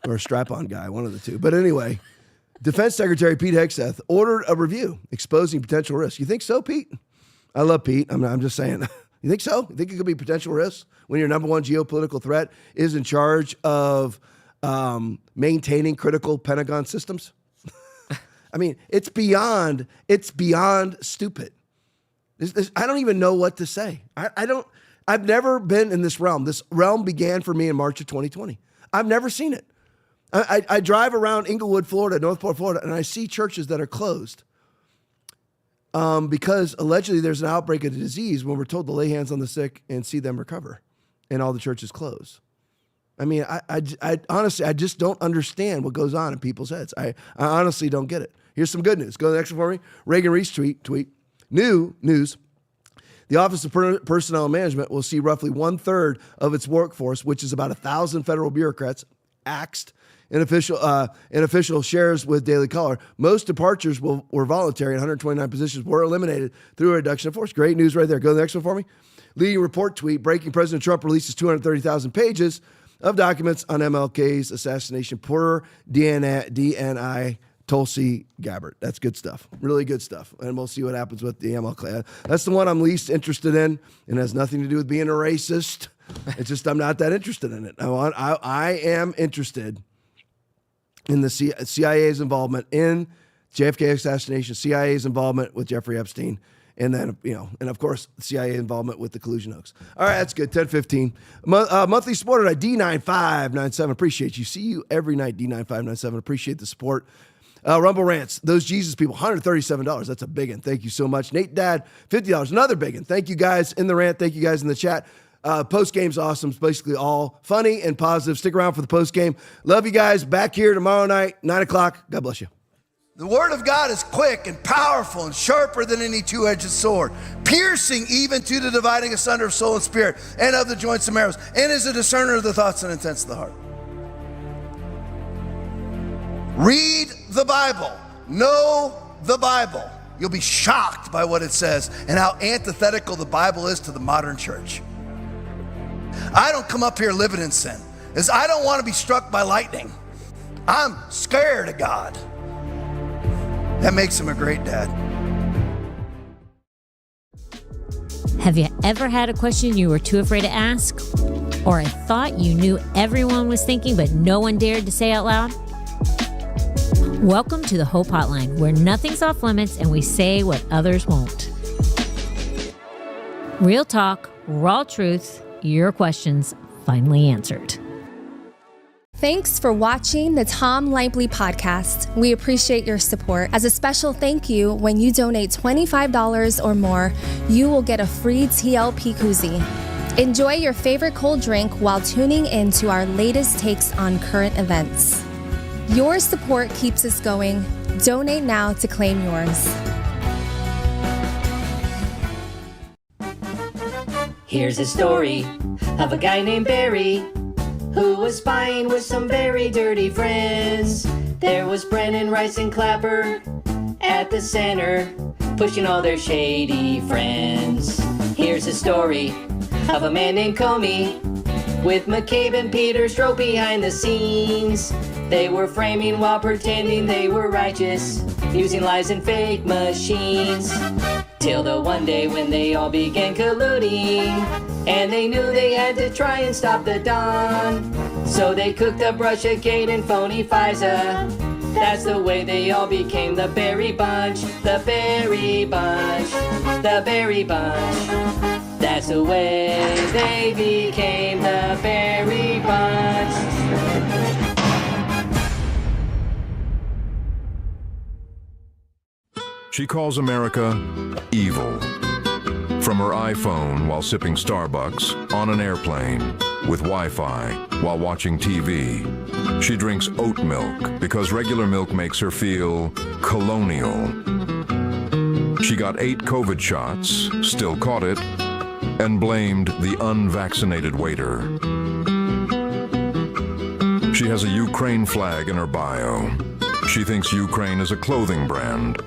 or a strap-on guy, one of the two. But anyway, Defense Secretary Pete Hegseth ordered a review exposing potential risks. You think so, Pete? I love Pete. I'm just saying. You think so? You think it could be potential risks when your number one geopolitical threat is in charge of maintaining critical Pentagon systems? I mean, it's beyond stupid. I don't even know what to say. I've never been in this realm. This realm began for me in March of 2020. I've never seen it. I drive around Inglewood, Florida, Northport, Florida, and I see churches that are closed because allegedly there's an outbreak of the disease when we're told to lay hands on the sick and see them recover, and all the churches close. I mean, I honestly, I just don't understand what goes on in people's heads. I honestly don't get it. Here's some good news. Go to the next one for me. Reagan Reese tweet. New news. The Office of Personnel Management will see roughly 1/3 of its workforce, which is about 1,000 federal bureaucrats, axed. An official shares with Daily Caller. Most departures were voluntary, and 129 positions were eliminated through a reduction of force. Great news right there. Go to the next one for me. Leading report tweet. Breaking: President Trump releases 230,000 pages of documents on MLK's assassination per DNI Tulsi Gabbard. That's good stuff. Really good stuff. And we'll see what happens with the MLK. That's the one I'm least interested in, and has nothing to do with being a racist. It's just I'm not that interested in it. I am interested in the CIA's involvement in JFK assassination, CIA's involvement with Jeffrey Epstein, and then, and of course, CIA involvement with the collusion hoax. All right, that's good. 10:15. Monthly supporter at D9597. Appreciate you. See you every night, D9597. Appreciate the support. Rumble Rants, those Jesus people, $137. That's a big one. Thank you so much. Nate Dad, $50. Another big one. Thank you guys in the rant. Thank you guys in the chat. Post game's awesome. It's basically all funny and positive. Stick around for the post game. Love you guys. Back here tomorrow night, 9 o'clock. God bless you. The word of God is quick and powerful and sharper than any two-edged sword, piercing even to the dividing asunder of soul and spirit and of the joints and marrows, and is a discerner of the thoughts and intents of the heart. Read the Bible. Know the Bible. You'll be shocked by what it says and how antithetical the Bible is to the modern church. I don't come up here living in sin, as I don't want to be struck by lightning. I'm scared of God. That makes him a great dad. Have you ever had a question you were too afraid to ask? Or a thought you knew everyone was thinking but no one dared to say out loud? Welcome to the Hope Hotline, where nothing's off limits and we say what others won't. Real talk, raw truth, your questions finally answered. Thanks for watching the Tom Laipply podcast. We appreciate your support. As a special thank you, when you donate $25 or more, you will get a free TLP koozie. Enjoy your favorite cold drink while tuning in to our latest takes on current events. Your support keeps us going. Donate now to claim yours. Here's a story of a guy named Barry who was spying with some very dirty friends. There was Brennan, Rice, and Clapper at the center, pushing all their shady friends. Here's a story of a man named Comey with McCabe and Peter Strzok behind the scenes. They were framing while pretending they were righteous, using lies and fake machines. Till the one day when they all began colluding, and they knew they had to try and stop the Don. So they cooked up Russiagate and phony FISA. That's the way they all became the Berry Bunch, the Berry Bunch, the Berry Bunch. That's the way they became the Berry Bunch. She calls America evil. From her iPhone while sipping Starbucks, on an airplane, with Wi-Fi, while watching TV. She drinks oat milk because regular milk makes her feel colonial. She got 8 COVID shots, still caught it, and blamed the unvaccinated waiter. She has a Ukraine flag in her bio. She thinks Ukraine is a clothing brand.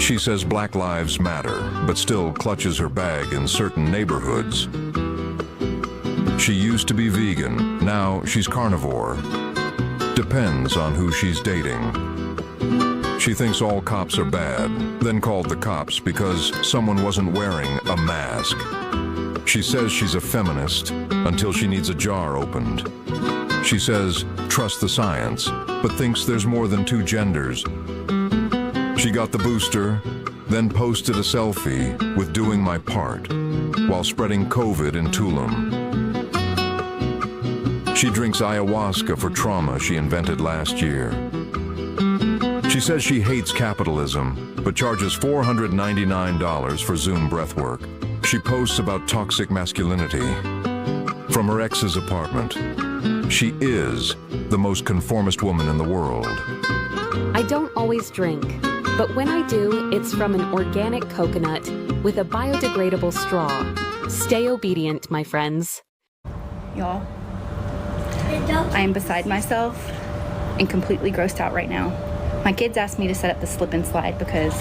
She says Black Lives Matter, but still clutches her bag in certain neighborhoods. She used to be vegan, now she's carnivore. Depends on who she's dating. She thinks all cops are bad, then called the cops because someone wasn't wearing a mask. She says she's a feminist until she needs a jar opened. She says, trust the science, but thinks there's more than 2 genders. She got the booster, then posted a selfie with doing my part while spreading COVID in Tulum. She drinks ayahuasca for trauma she invented last year. She says she hates capitalism, but charges $499 for Zoom breathwork. She posts about toxic masculinity from her ex's apartment. She is the most conformist woman in the world. I don't always drink, but when I do, it's from an organic coconut with a biodegradable straw. Stay obedient, my friends. Y'all, I am beside myself and completely grossed out right now. My kids asked me to set up the slip and slide because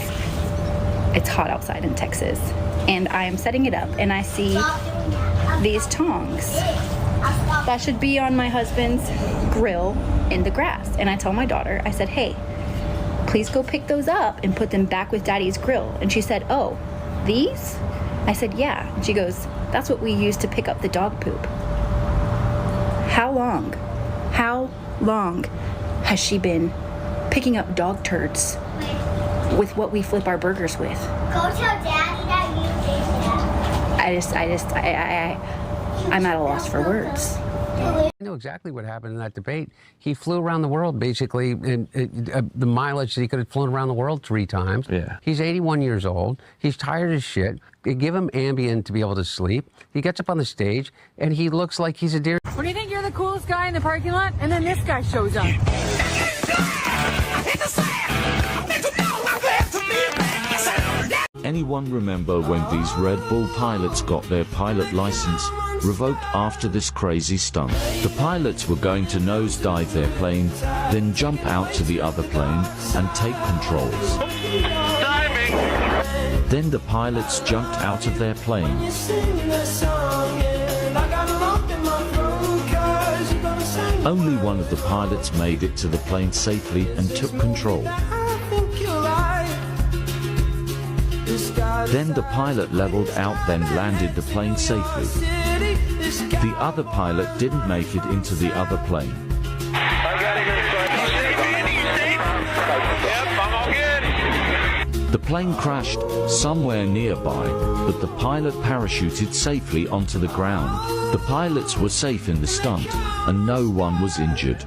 it's hot outside in Texas. And I am setting it up and I see these tongs that should be on my husband's grill in the grass. And I tell my daughter, I said, hey, please go pick those up and put them back with Daddy's grill. And she said, oh, these? I said, yeah. And she goes, that's what we use to pick up the dog poop. How long has she been picking up dog turds with what we flip our burgers with? Go tell Daddy that you did that. I'm at a loss for words. I know exactly what happened in that debate. He flew around the world, basically, in the mileage that he could have flown around the world 3 times. Yeah. He's 81 years old. He's tired as shit. They give him Ambien to be able to sleep. He gets up on the stage, and he looks like he's a deer. What do you think? You're the coolest guy in the parking lot? And then this guy shows up. Anyone remember when these Red Bull pilots got their pilot license revoked after this crazy stunt? The pilots were going to nosedive their plane, then jump out to the other plane and take controls. Then the pilots jumped out of their plane. Only one of the pilots made it to the plane safely and took control. Then the pilot leveled out, then landed the plane safely. The other pilot didn't make it into the other plane. The plane crashed somewhere nearby, but the pilot parachuted safely onto the ground. The pilots were safe in the stunt, and no one was injured.